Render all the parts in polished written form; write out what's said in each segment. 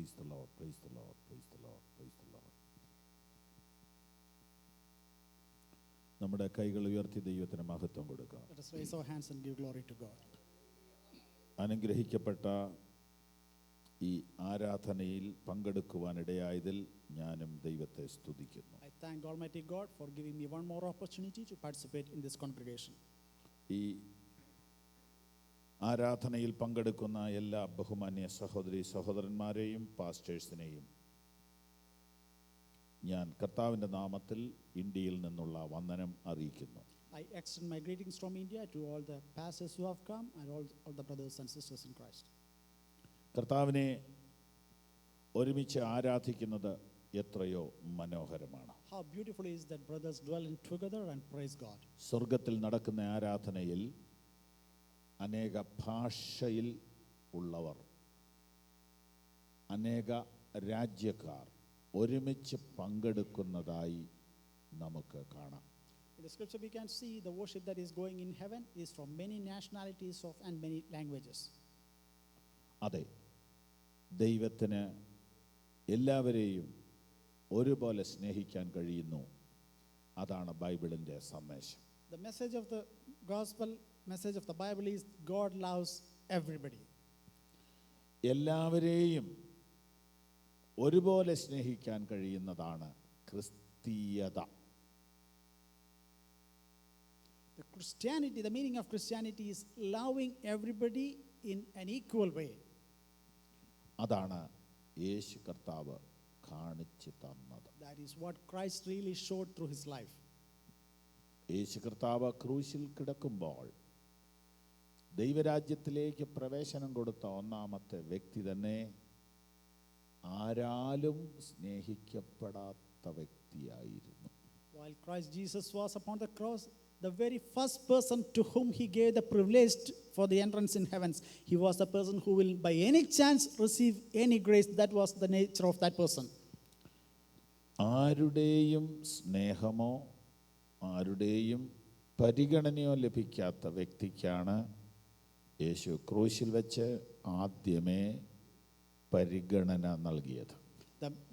Praise the Lord, praise the Lord, praise the Lord, praise the Lord. നമ്മുടെ കൈകൾ ഉയർത്തി ദൈവത്തിന് മഹത്വം കൊടുക്കാം. Let us raise our hands and give glory to God. അനുഗ്രഹിക്കപ്പെട്ട ഈ ആരാധനയിൽ പങ്കെടുക്കുവാനിടയായതിൽ ഞാനും ദൈവത്തെ സ്തുതിക്കുന്നു. I thank Almighty God for giving me one more opportunity to participate in this congregation. ഈ ആരാധനയിൽ പങ്കെടുക്കുന്ന എല്ലാ ബഹുമാന്യ സഹോദരി സഹോദരന്മാരെയും പാസ്റ്റേഴ്സിനെയും ഞാൻ കർത്താവിൻ്റെ നാമത്തിൽ ഇന്ത്യയിൽ നിന്നുള്ള വന്ദനം അറിയിക്കുന്നു. I extend my greetings from India to all the pastors who have come and all the brothers and sisters in Christ. കർത്താവിനെ ഒരുമിച്ച് ആരാധിക്കുന്നത് എത്രയോ മനോഹരമാണ്. How beautiful is that brothers dwell in together and praise God. സ്വർഗത്തിൽ നടക്കുന്ന ആരാധനയിൽ അനേക ഭാഷയിൽ ഉള്ളവർ, അനേക രാജ്യക്കാർ ഒരുമിച്ച് പങ്കെടുക്കുന്നതായി നമുക്ക് കാണാം. In the scripture we can see the worship that is going in heaven is from many nationalities and many languages. അതെ, ദൈവത്തിന് എല്ലാവരെയും ഒരുപോലെ സ്നേഹിക്കാൻ കഴിയുന്നു. അതാണ് ബൈബിളിൻ്റെ സന്ദേശം. The message of the gospel, message of the Bible is God loves everybody. എല്ലാവരെയും ഒരുപോലെ സ്നേഹിക്കാൻ കഴിയുന്നതാണ് ക്രിസ്തീയത. The Christianity, the meaning of Christianity is loving everybody in an equal way. അതാണ് യേശു കർത്താവ് കാണിച്ചു തന്നത്. That is what Christ really showed through his life. യേശു കർത്താവ് ക്രൂശിൽ കിടക്കുമ്പോൾ ദൈവരാജ്യത്തിലേക്ക് പ്രവേശനം കൊടുത്ത ഒന്നാമത്തെ വ്യക്തി തന്നെ ആരാലും സ്നേഹിക്കപ്പെടാത്ത വ്യക്തിയായിരുന്നു. While Christ Jesus was upon the cross, the very first person to whom he gave the privilege for the entrance in heavens, he was the person who will by any chance receive any grace. That was the nature of that person. ആരുടെയും സ്നേഹമോ ആരുടെയും പരിഗണനയോ ലഭിക്കാത്ത വ്യക്തിക്കാണ് യേശു ക്രൂശിൽ വെച്ച് ആദ്യമേ പരിഗണന നൽകിയത്.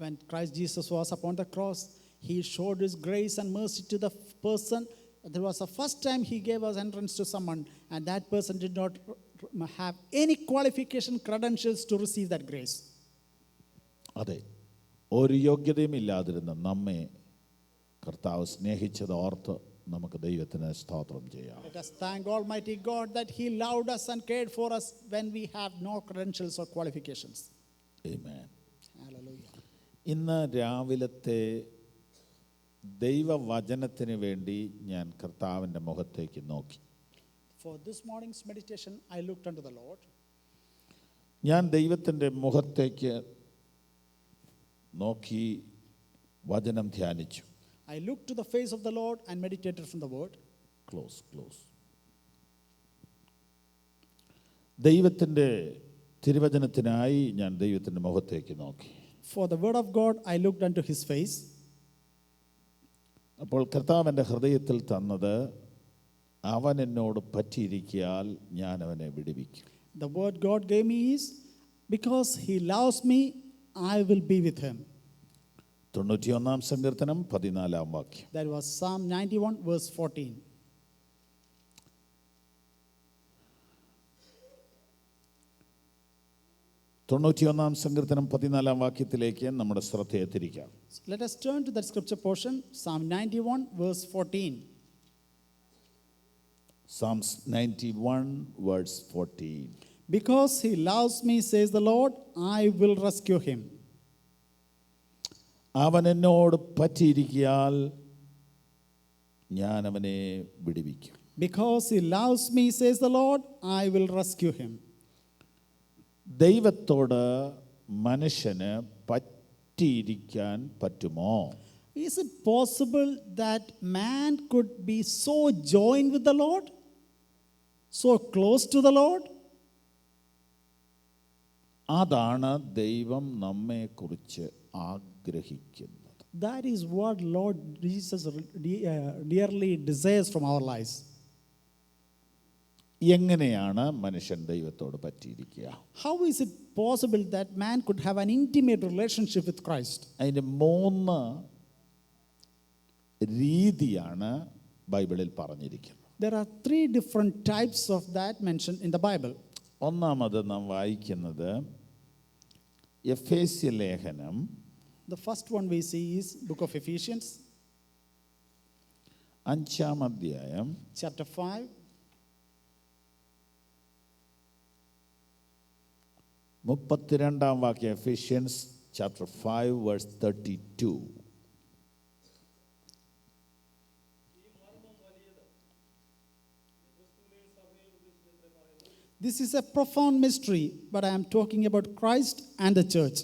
When Christ Jesus was upon the cross, he showed his grace and mercy to the person. There was the first time he gave us entrance to someone, and that person did not have any qualification, credentials to receive that grace. അതെ, ഒരു യോഗ്യതയും ഇല്ലാതിരുന്ന നമ്മെ കർത്താവ് സ്നേഹിച്ചത് ഓർത്ത് നമുക്ക് ദൈവത്തിന് സ്തോത്രം ചെയ്യാം. Let us thank Almighty God that he loved us and cared for us when we have no credentials or qualifications. Amen. Hallelujah. ഇന്ന് രാവിലത്തെ ദൈവവചനത്തിന് വേണ്ടി ഞാൻ കർത്താവിൻ്റെ മുഖത്തേക്ക് നോക്കി. For this morning's meditation, I looked unto the Lord. ഞാൻ ദൈവത്തിൻ്റെ മുഖത്തേക്ക് നോക്കി വചനം ധ്യാനിച്ചു. I looked to the face of the Lord and meditated from the word. Close. ദൈവത്തിൻ്റെ തിരുവചനത്തിനായി ഞാൻ ദൈവത്തിൻ്റെ മുഖത്തേക്ക് നോക്കി. For the word of God, I looked unto his face. അപ്പോൾ കർത്താവ് എൻ്റെ ഹൃദയത്തിൽ തന്നത്, അവൻ എന്നോട് പറ്റിയിരിക്കാൽ ഞാൻ അവനെ വിടുവിക്കും. The word God gave me is, because he loves me, I will be with him. 91 സങ്കീർത്തനം 14 വാക്യം. That was Psalm 91 verse 14. സങ്കീർത്തനം 14 വാക്യത്തിലേക്ക് നമ്മുടെ ശ്രദ്ധയെ തിരിക്കാം. Let us turn to that scripture portion, Psalm 91 verse 14. Psalms 91 verse 14. Because he loves me, says the Lord, I will rescue him. അവൻ എന്നോട് പറ്റിയിരിക്കാൽ ഞാൻ അവനെ വിടുവിക്കും. Because he loves me, says the Lord, I will rescue him. ദൈവത്തോട് മനുഷ്യന് പറ്റിയിരിക്കാൻ പറ്റുമോ? Is it possible that man could be so joined with the Lord, so close to the Lord? അതാണ് ദൈവം നമ്മെക്കുറിച്ച് ആഗ്രഹിക്കുന്നത്. That is what Lord Jesus dearly desires from our lives. എങ്ങനെയാണ് മനുഷ്യൻ ദൈവത്തോട് പറ്റിയിരിക്കുക? How is it possible that man could have an intimate relationship with Christ? അതിന് 3 രീതിയാണ് ബൈബിളിൽ പറഞ്ഞിരിക്കുന്നത്. There are 3 different types of that mentioned in the Bible. ഒന്നാമത് നാം വായിക്കുന്നത് എഫേസ്യ ലേഖനം The first one we see is book of Ephesians, 5-ാം അധ്യായം chapter 5. 32-ാം വാക്യം. Ephesians chapter 5 verse 32. This is a profound mystery, but I am talking about Christ and the church.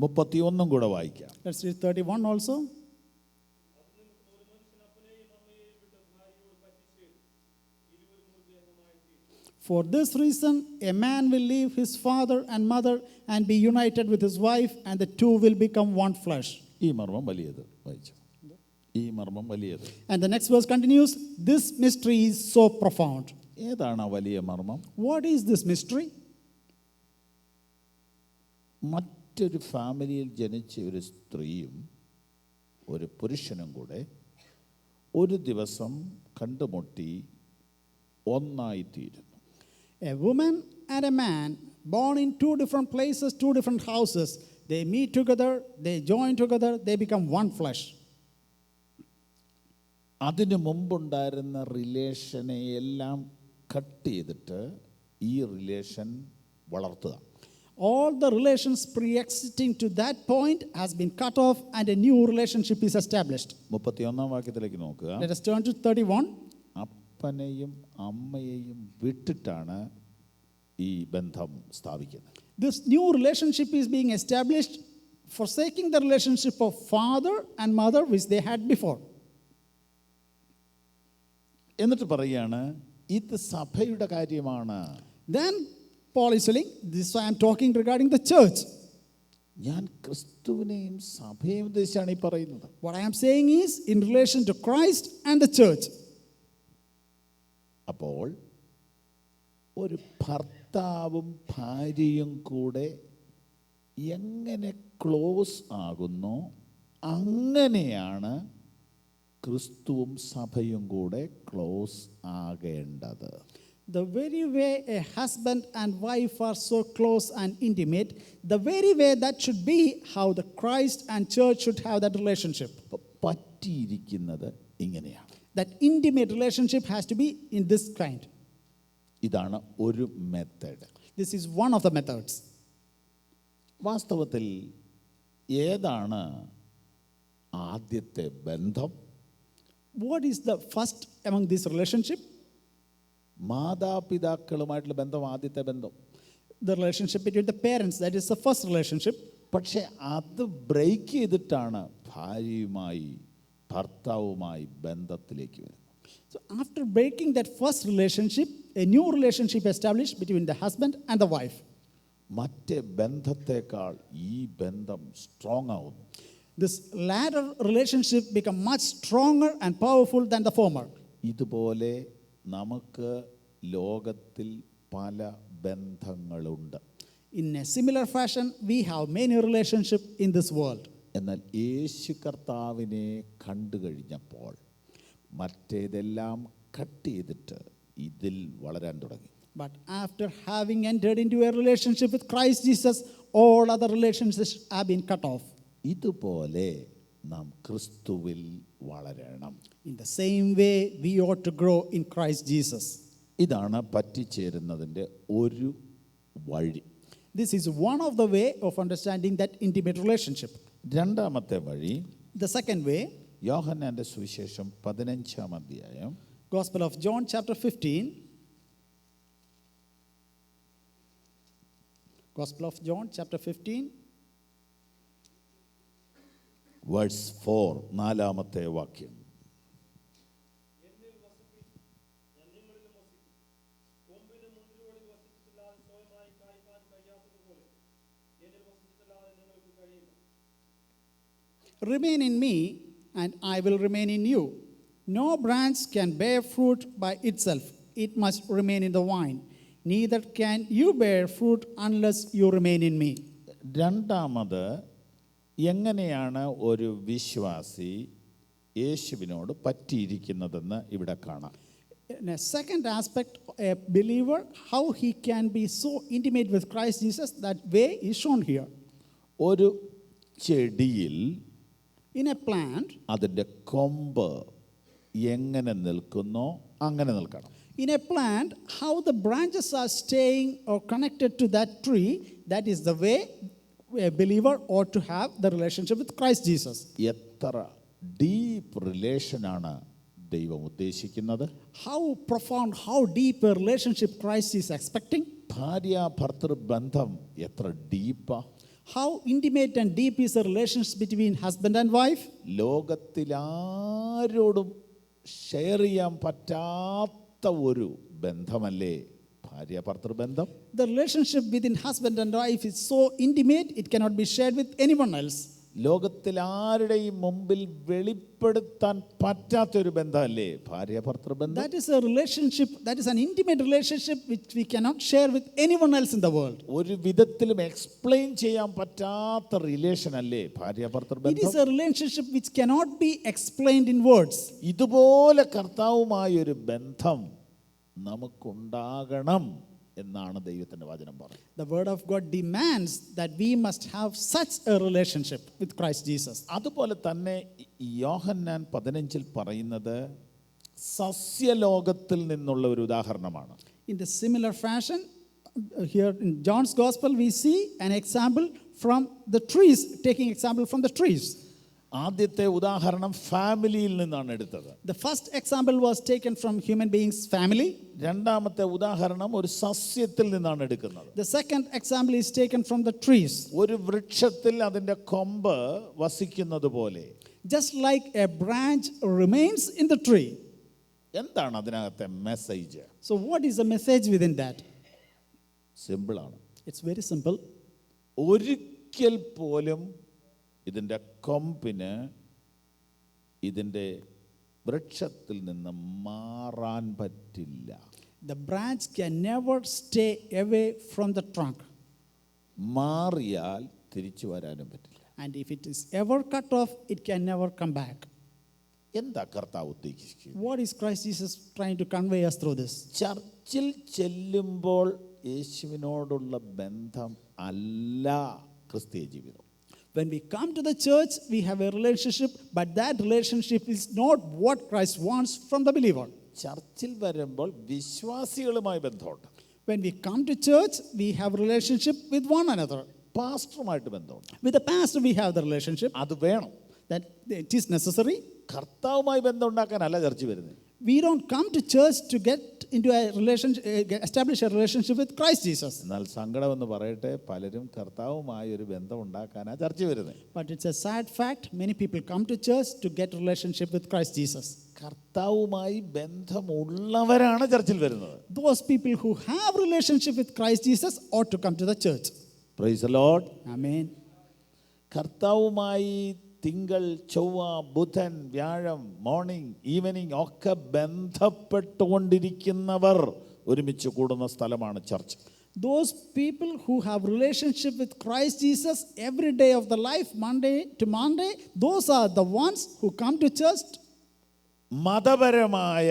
31 കൂടെ വായിക്കാം. Let's read 31 also. For this reason, a man will leave his father and mother and be united with his wife, and the two will become one flesh. ഈ മർമ്മം വലിയത് വായിച്ചു. ഈ മർമ്മം വലിയത്. And the next verse continues, this mystery is so profound. ഏതാണ് ആ വലിയ മർമ്മം? What is this mystery? മറ്റൊരു ഫാമിലിയിൽ ജനിച്ച ഒരു സ്ത്രീയും ഒരു പുരുഷനും കൂടെ ഒരു ദിവസം കണ്ടുമുട്ടി ഒന്നായിത്തീരുന്നു. A woman and a man born in 2 different places, 2 different houses, they meet together, they join together, they become one flesh. അതിനു മുമ്പുണ്ടായിരുന്ന റിലേഷനെ എല്ലാം കട്ട് ചെയ്തിട്ട് ഈ റിലേഷൻ വളർത്തുക. All the relations pre-existing to that point has been cut off and a new relationship is established. 31-ാം വാക്യത്തിലേക്ക് നോക്കുക. Let us turn to 31. അപ്പനെയും അമ്മയെയും വിട്ടിട്ടാണ് ഈ ബന്ധം സ്ഥാപിക്കുന്നത്. This new relationship is being established, forsaking the relationship of father and mother which they had before. എന്നിട്ട് പറയുകയാണ് ഇത് സഭയുടെ കാര്യമാണ്. Then Paul is telling, this I am talking regarding the church. ഞാൻ ക്രിസ്തുവിനെയും സഭയെയും ഉദ്ദേശിച്ചാണ് ഈ പറയുന്നത്. What I am saying is in relation to Christ and the church. അപ്പോൾ ഒരു ഭർത്താവും ഭാര്യയും കൂടെ എങ്ങനെ ക്ലോസ് ആകുന്നോ അങ്ങനെയാണ് ക്രിസ്തുവും സഭയും കൂടെ close ആകേണ്ടത്. The very way a husband and wife are so close and intimate, the very way that should be how the Christ and church should have that relationship. പറ്റിയിരിക്കുന്നത് ഇങ്ങനെയാണ്. That intimate relationship has to be in this kind. ഇതാണ് ഒരു method. This is one of the methods. വാസ്തവത്തിൽ ഏതാണ് ആദ്യത്തെ ബന്ധം? What is the first among this relationship? മാതാപിതാക്കളുമായിട്ടുള്ള ബന്ധം ആദ്യത്തെ ബന്ധം. The relationship between the parents, that is the first relationship. പക്ഷെ അത് ബ്രേക്ക് ചെയ്തിട്ടാണ് ഭാര്യയുമായി ഭർത്താവുമായി ബന്ധത്തിലേക്ക് വരുന്നത്. So after breaking that first relationship, a new relationship established between the husband and the wife. മറ്റേ ബന്ധത്തെക്കാൾ ഈ ബന്ധം സ്ട്രോങ് ആവുന്നു. This latter relationship become much stronger and powerful than the former. ഇതുപോലെ നമുക്ക് ലോകത്തിൽ പല ബന്ധങ്ങളുണ്ട്. In a similar fashion, we have many relationships in this world. എന്നാൽ യേശു കർത്താവിനെ കണ്ടു കഴിഞ്ഞപ്പോൾ മറ്റേതെല്ലാം കട്ട് ചെയ്തിട്ട് ഇതിൽ വളരാൻ തുടങ്ങി. But after having entered into a relationship with Christ Jesus, all other relationships have been cut off. ഇതുപോലെ നാം ക്രിസ്തുവിൽ വളരണം. In the same way, we ought to grow in Christ Jesus. ഇതാണ് പറ്റിച്ചേരുന്നതിൻ്റെ ഒരു വഴി. This is one of the way of understanding that intimate relationship. രണ്ടാമത്തെ വഴി, The second way, യോഹന്നാന്റെ സുവിശേഷം 15-ാം അധ്യായം Gospel of John chapter 15. Gospel of John chapter 15. Verse 4, 4-ാമത്തെ വാക്യം. Remain in me, and I will remain in you. No branch can bear fruit by itself. It must remain in the vine. Neither can you bear fruit unless you remain in me. രണ്ടാമത്, എങ്ങനെയാണ് ഒരു വിശ്വാസി യേശുവിനോട് പറ്റിയിരിക്കുന്നതെന്ന് ഇവിടെ കാണാം. In a second aspect, a believer, how he can be so intimate with Christ Jesus, that way is shown here. ഒരു ചെടിയിൽ In a plant, അതിൻ്റെ കൊമ്പ് എങ്ങനെ നിൽക്കുന്നോ അങ്ങനെ നിൽക്കണം. in a plant, how the branches are staying or connected to that tree, that is the way a believer ought to have the relationship with Christ Jesus. എത്ര deep റിലേഷനാണ് ദൈവം ഉദ്ദേശിക്കുന്നത്. How profound, how deep a relationship Christ is expecting. ഭാര്യ ഭർത്തൃ ബന്ധം എത്ര ഡീപ്പാ. How intimate and deep is the relationship between husband and wife. ലോകത്തിലാരോടും share ചെയ്യാൻ പറ്റാത്ത ഒരു ബന്ധമല്ലേ ഭാര്യ ഭർത്തൃ ബന്ധം. The relationship within husband and wife is so intimate, it cannot be shared with anyone else. ലോകത്തിൽ ആരുടെയും മുമ്പിൽ വെളിപ്പെടുത്താൻ പറ്റാത്തൊരു ബന്ധമല്ലേ ഭാര്യ ഭർത്തൃ ബന്ധം. That is a relationship, that is an intimate relationship which we cannot share with anyone else in the world. ഒരു വിധത്തിലും എക്സ്പ്ലെയിൻ ചെയ്യാൻ പറ്റാത്ത റിലേഷൻ അല്ലേ ഭാര്യ ഭർത്തൃ It ബന്ധം. is a relationship which cannot be explained in words. ഇതുപോലെ കർത്താവുമായൊരു ബന്ധം നമുക്കുണ്ടാകണം എന്നാണ് ദൈവത്തിന്റെ വചനം പറയുന്നത്. The word of God demands that we must have such a relationship with Christ Jesus. അതുപോലെ തന്നെ യോഹന്നാൻ 15 പറയുന്നത് സസ്യലോകത്തിൽ നിന്നുള്ള ഒരു ഉദാഹരണമാണ്. In the similar fashion, here in John's Gospel, we see an example from the trees, taking example from the trees. ആദ്യത്തെ ഉദാഹരണം ഫാമിലിയിൽ നിന്നാണ് എടുത്തത്. The first example was taken from human beings' family. രണ്ടാമത്തെ ഉദാഹരണം ഒരു സസ്യത്തിൽ നിന്നാണ് എടുക്കുന്നത്. The second example is taken from the trees. ഒരു വൃക്ഷത്തിൽ അതിന്റെ കൊമ്പ് വസിക്കുന്നത് പോലെ. Just like a branch remains in the tree. എന്താണ് അതിനകത്തെ message? So what is the message within that? സിമ്പിളാണ്. It's very simple. ഒരിക്കൽ പോലും ഇതിൻ്റെ കൊമ്പിന് ഇതിൻ്റെ വൃക്ഷത്തിൽ നിന്ന് മാറാൻ പറ്റില്ല. The branch can never stay away from the trunk. മാറിയാൽ തിരിച്ചു വരാനും പറ്റില്ല. And if it is ever cut off, it can never come back. എന്താ കർത്താവ് ഉദ്ദേശിക്കുന്നത്? What is Christ Jesus trying to convey us through this? ചർച്ചിൽ ചെല്ലുമ്പോൾ യേശുവിനോടുള്ള ബന്ധം അല്ല ക്രിസ്തീയ ജീവിതം. When we come to the church, we have a relationship, but that relationship is not what Christ wants from the believer. ചർച്ചിൽ വരുമ്പോൾ വിശ്വാസികളുമായി ബന്ധമുണ്ട്. When we come to church, we have relationship with one another. പാസ്റ്ററുമായിട്ട് ബന്ധമുണ്ട്. With the pastor, we have the relationship. അത് വേണം. That it is necessary. കർത്താവുമായി ബന്ധം ഉണ്ടാക്കാനല്ല ചർച്ച വരുന്നത്. We don't come to church to get into a relationship, establish a relationship with Christ Jesus. എന്നാൽ സങ്കടമെന്ന് പറയട്ടെ, പലരും കർത്താവുമായി ഒരു ബന്ധം ഉണ്ടാക്കാനാണ് ചർച്ച വരുന്നത്. But it's a sad fact, many people come to church to get relationship with Christ Jesus. കർത്താവുമായി ബന്ധമുള്ളവരാണ് ചർച്ചിൽ വരുന്നത്. Those people who have relationship with Christ Jesus ought to come to the church. Praise the Lord. Amen. കർത്താവുമായി തിങ്കൾ ചൊവ്വ ബുധൻ വ്യാഴം morning evening ഒക്കെ ബന്ധപ്പെട്ടുകൊണ്ടിരിക്കുന്നവർ ഒരുമിച്ച് കൂടുന്ന സ്ഥലമാണ് church. Those people who have relationship with Christ Jesus every day of the life, Monday to Monday, those are the ones who come to church. മതപരമായ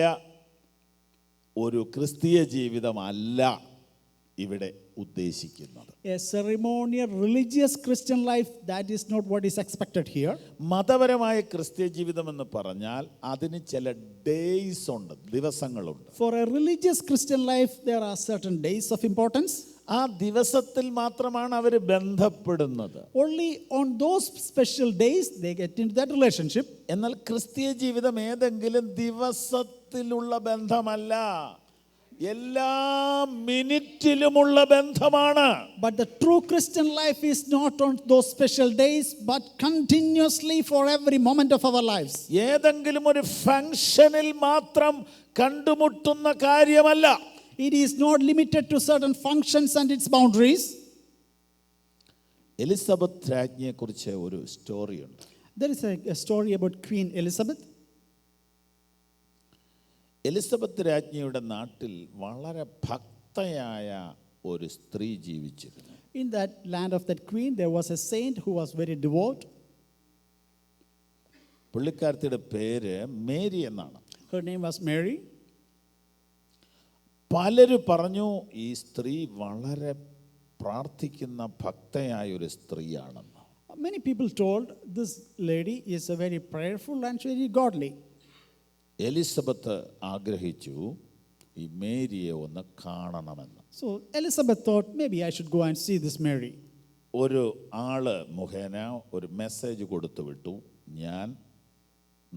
ഒരു ക്രിസ്തീയ ജീവിതമല്ല ഇവിടെ ഉദ്ദേശിക്കുന്നത്. A ceremonial religious Christian life, that is not what is expected here. മതപരമായ ക്രിസ്തീയ ജീവിതം എന്ന് പറഞ്ഞാൽ അതിന് ചില ഡേയ്സ് ഉണ്ട്, ദിവസങ്ങളുണ്ട്. For a religious Christian life, there are certain days of importance. ആ ദിവസത്തിൽ മാത്രമാണ് അവർ ബന്ധപ്പെടുന്നത്. Only on those special days they get into that relationship. എന്നാൽ ക്രിസ്തീയ ജീവിതം ഏതെങ്കിലും ദിവസത്തിലുള്ള ബന്ധമല്ല, എല്ലാ മിനിറ്റിലുമുള്ള ബന്ധമാണ്. But the true Christian life is not on those special days, but continuously for every moment of our lives. ഏതെങ്കിലും ഒരു ഫംഗ്ഷനിൽ മാത്രം കണ്ടുമുട്ടുന്ന കാര്യമല്ല. It is not limited to certain functions and its boundaries. Elizabeth രാജ്ഞിയെക്കുറിച്ച് ഒരു സ്റ്റോറിയുണ്ട്. There is a story about Queen Elizabeth. Elizabeth രാജ്ഞിയുടെ നാട്ടിൽ വളരെ ഭക്തയായ ഒരു സ്ത്രീ ജീവിച്ചിരുന്നു. In that land of that queen, there was a saint who was very devout. പുള്ളിക്കാരത്തിയുടെ പേര് മേരി എന്നാണ്. Her name was Mary. പലരും പറഞ്ഞു ഈ സ്ത്രീ വളരെ പ്രാർത്ഥിക്കുന്ന ഭക്തയായ ഒരു സ്ത്രീയാണെന്ന്. Many people told this lady is a very prayerful and very godly. Elizabeth ആഗ്രഹിച്ചു ഈ മേരിയെ ഒന്ന് കാണണമെന്ന്. So Elizabeth thought, maybe I should go and see this Mary. ഒരു ആള് മുഖേന ഒരു മെസ്സേജ് കൊടുത്തു വിട്ടു, ഞാൻ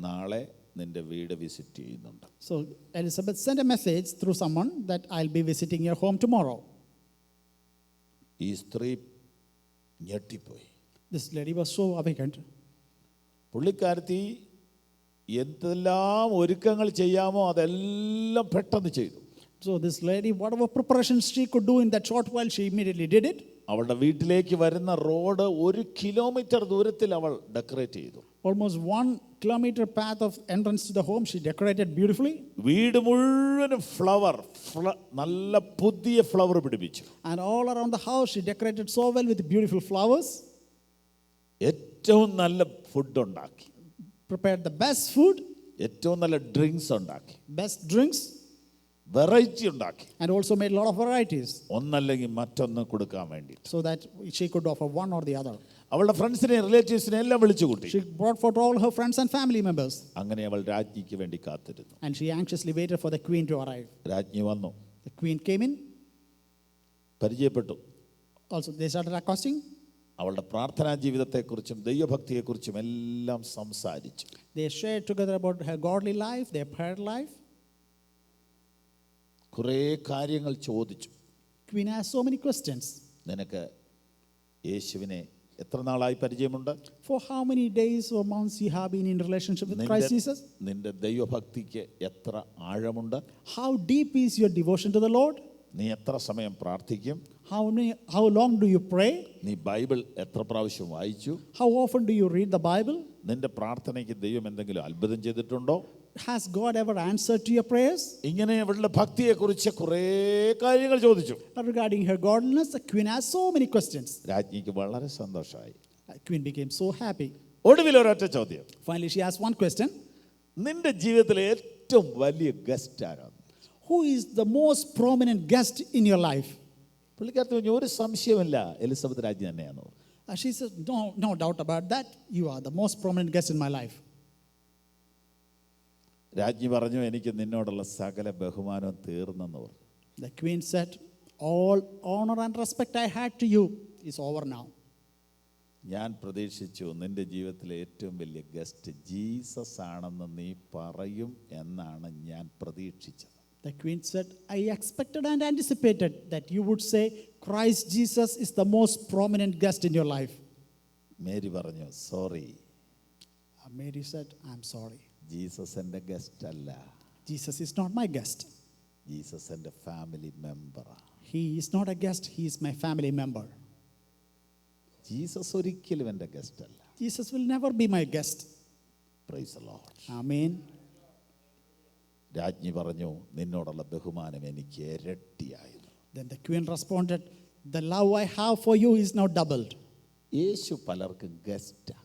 നാളെ നിന്റെ വീട് വിസിറ്റ് ചെയ്യുന്നുണ്ട്. So Elizabeth sent a message through someone that I'll be visiting your home tomorrow. ഈ സ്ത്രീ ഞെട്ടിപ്പോയി. This lady was so awakened. പുള്ളിക്കാരത്തി എന്തെല്ലാം ഒരുക്കങ്ങൾ ചെയ്യാമോ അതെല്ലാം പെട്ടെന്ന് ചെയ്തു. So this lady, whatever preparations she could do in that short while, she immediately did it. അവളുടെ വീട്ടിലേക്ക് വരുന്ന റോഡ് 1 കിലോമീറ്റർ ദൂരത്തിൽ അവൾ ഡെക്കറേറ്റ് ചെയ്തു. Almost 1 kilometer path of entrance to the home, she decorated beautifully. വീട് മുഴുവനും ഫ്ലവർ, നല്ല പുതിയ ഫ്ലവർ പിടിപ്പിച്ചു. And all around the house, she decorated so well with beautiful flowers. ഏറ്റവും നല്ല ഫുഡ് ഉണ്ടാക്കി, Prepared the best food, ഏറ്റവും നല്ല ഡ്രിങ്ക്സ് ഉണ്ടാക്കി, best drinks, വെറൈറ്റി ഉണ്ടാക്കി, and also made a lot of varieties ഒന്നല്ലെങ്കിൽ മറ്റൊന്ന് കൊടുക്കാൻ വേണ്ടി. so that she could offer one or the other. അവളുടെ ഫ്രണ്ട്സിനെ റിലേറ്റീവ്സിനെ എല്ലാം വിളിച്ചു കൂട്ടി. She brought forth all her friends and family members. അങ്ങനെ അവൾ രാജ്ഞിക്ക് വേണ്ടി കാത്തിരുന്നു. And she anxiously waited for the queen to arrive. രാജ്ഞി വന്നു, The queen came in. പരിചയപ്പെട്ടു. Also, they started accosting. അവളുടെ പ്രാർത്ഥനാ ജീവിതത്തെക്കുറിച്ചും ദൈവഭക്തിയെക്കുറിച്ചും എല്ലാം സംസാരിച്ചു. They shared together about her godly life, their prayer life. കുറേ കാര്യങ്ങൾ ചോദിച്ചു. Queen asked so many questions. നിനക്ക് യേശുവിനെ എത്ര നാളായി പരിചയമുണ്ട്? For how many days or months you have been in relationship with Christ Jesus? നിന്റെ ദൈവഭക്തിക്ക് എത്ര ആഴമുണ്ട്? How deep is your devotion to the Lord? നീ എത്ര സമയം പ്രാർത്ഥിക്കും? How long do you pray? നീ ബൈബിൾ എത്ര പ്രാവശ്യം വായിച്ചു? How often do you read the Bible? നിന്റെ പ്രാർത്ഥനയ്ക്ക് ദൈവം എന്തെങ്കിലും അത്ഭുതം ചെയ്തിട്ടുണ്ടോ? Has God ever answered to your prayers? ഇങ്ങനെ അവളുടെ ഭക്തിയെക്കുറിച്ച് കുറേ കാര്യങ്ങൾ ചോദിച്ചു. Regarding her godliness, the queen asked so many questions. രാജ്ഞിക്ക് വളരെ സന്തോഷമായി. The queen became so happy. ഒടുവിൽ ഒരൊറ്റ ചോദ്യം. Finally, she asked one question. നിന്റെ ജീവിതത്തിലെ ഏറ്റവും വലിയ ഗസ്റ്റ് ആരാണ്? Who is the most prominent guest in your life? പുള്ളിക്കാരത്തി പറഞ്ഞു, ഒരു സംശയമില്ല, എലിസബത്ത് രാജ്ഞി തന്നെയാണ്. She said, no doubt about that. You are the most prominent guest in my life. രാജ്ഞി പറഞ്ഞു, എനിക്ക് നിന്നോടുള്ള സകല ബഹുമാനവും തീർന്നെന്ന് പറഞ്ഞു. The queen said, all honor and respect I had to you is over now. ഞാൻ പ്രതീക്ഷിച്ചു നിന്റെ ജീവിതത്തിലെ ഏറ്റവും വലിയ ഗസ്റ്റ് ജീസസ് ആണെന്ന് നീ പറയും എന്നാണ് ഞാൻ പ്രതീക്ഷിച്ചത്. The queen said, I expected and anticipated that you would say Christ Jesus is the most prominent guest in your life. Mary പറഞ്ഞു, sorry. Mary said, I'm sorry. Jesus എൻ്റെ ഗസ്റ്റ് അല്ല. Jesus is not my guest. Jesus എൻ്റെ family മെമ്പറാണ്. He is not a guest, he is my family member. Jesus ഒരിക്കലും എൻ്റെ guest അല്ല. Jesus will never be my guest. Praise the Lord. Amen. രാജ്ഞി പറഞ്ഞു, നിന്നോടുള്ള ബഹുമാനം എനിക്ക് ഇരട്ടിയായിരുന്നു. Then the queen responded, the love I have for you is now doubled. യേശു പലർക്കും ഗസ്റ്റാ.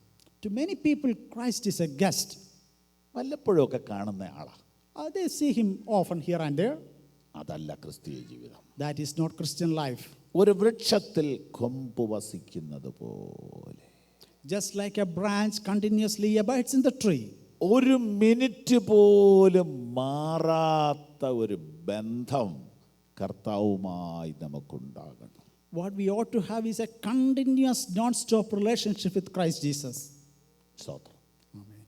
To many people, Christ is a guest. വല്ലപ്പോഴും ഒക്കെ കാണുന്ന ആളാ. They see him often here and there. അതല്ല ക്രിസ്തീയ ജീവിതം. That is not Christian life. ഒരു വൃക്ഷത്തിൽ കൊമ്പ് വസിക്കുന്നത് പോലെ, Just like a branch continuously abides in the tree. ഒരു മിനിറ്റ് പോലും മാറാത്ത ഒരു ബന്ധം കർത്താവുമായി നമുക്കുണ്ടാകണം. What we ought to have is a continuous, non-stop relationship with Christ Jesus. സ്തോത്രം. Amen.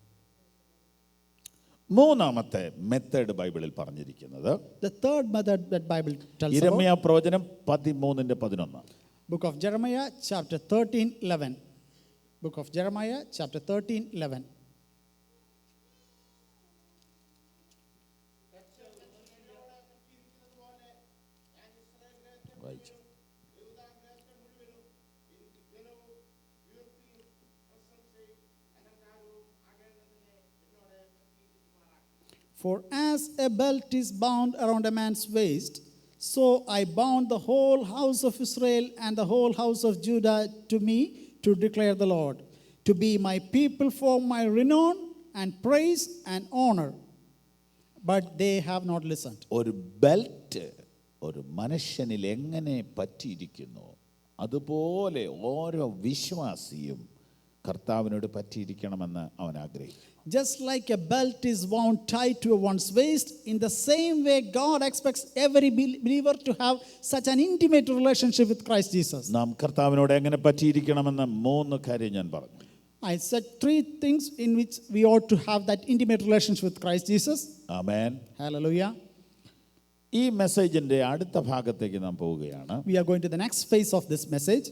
മൂന്നാമത്തെ മെത്തേഡ് ബൈബിളിൽ പറഞ്ഞിരിക്കുന്നത്, The third method that Bible tells യിരെമ്യാ about, പ്രവചനം 13:11. Book of Jeremiah, chapter 13:11. Book of Jeremiah, chapter 13:11. വായിച്ചു. For as a belt is bound around a man's waist, so I bound the whole house of Israel and the whole house of Judah to me, to declare the Lord, to be my people for my renown and praise and honor. But they have not listened. ഒരു belt ഒരു മനുഷ്യനിൽ എങ്ങനെ പറ്റിയിരിക്കുന്നു, അതുപോലെ ഓരോ വിശ്വാസിയും കർത്താവിനോട് പറ്റിയിരിക്കണമെന്ന് അവൻ ആഗ്രഹിക്കുന്നു. Just like a belt is wound tight to one's waist, in the same way God expects every believer to have such an intimate relationship with Christ Jesus. നാം കർത്താവിനോട് എങ്ങനെ പറ്റിയിരിക്കണമെന്ന് 3 കാര്യം ഞാൻ പറഞ്ഞു. I said 3 things in which we ought to have that intimate relationship with Christ Jesus. Amen. Hallelujah. ഈ മെസ്സേജിന്റെ അടുത്ത ഭാഗത്തേക്ക് നാം പോവുകയാണ്. We are going to the next phase of this message.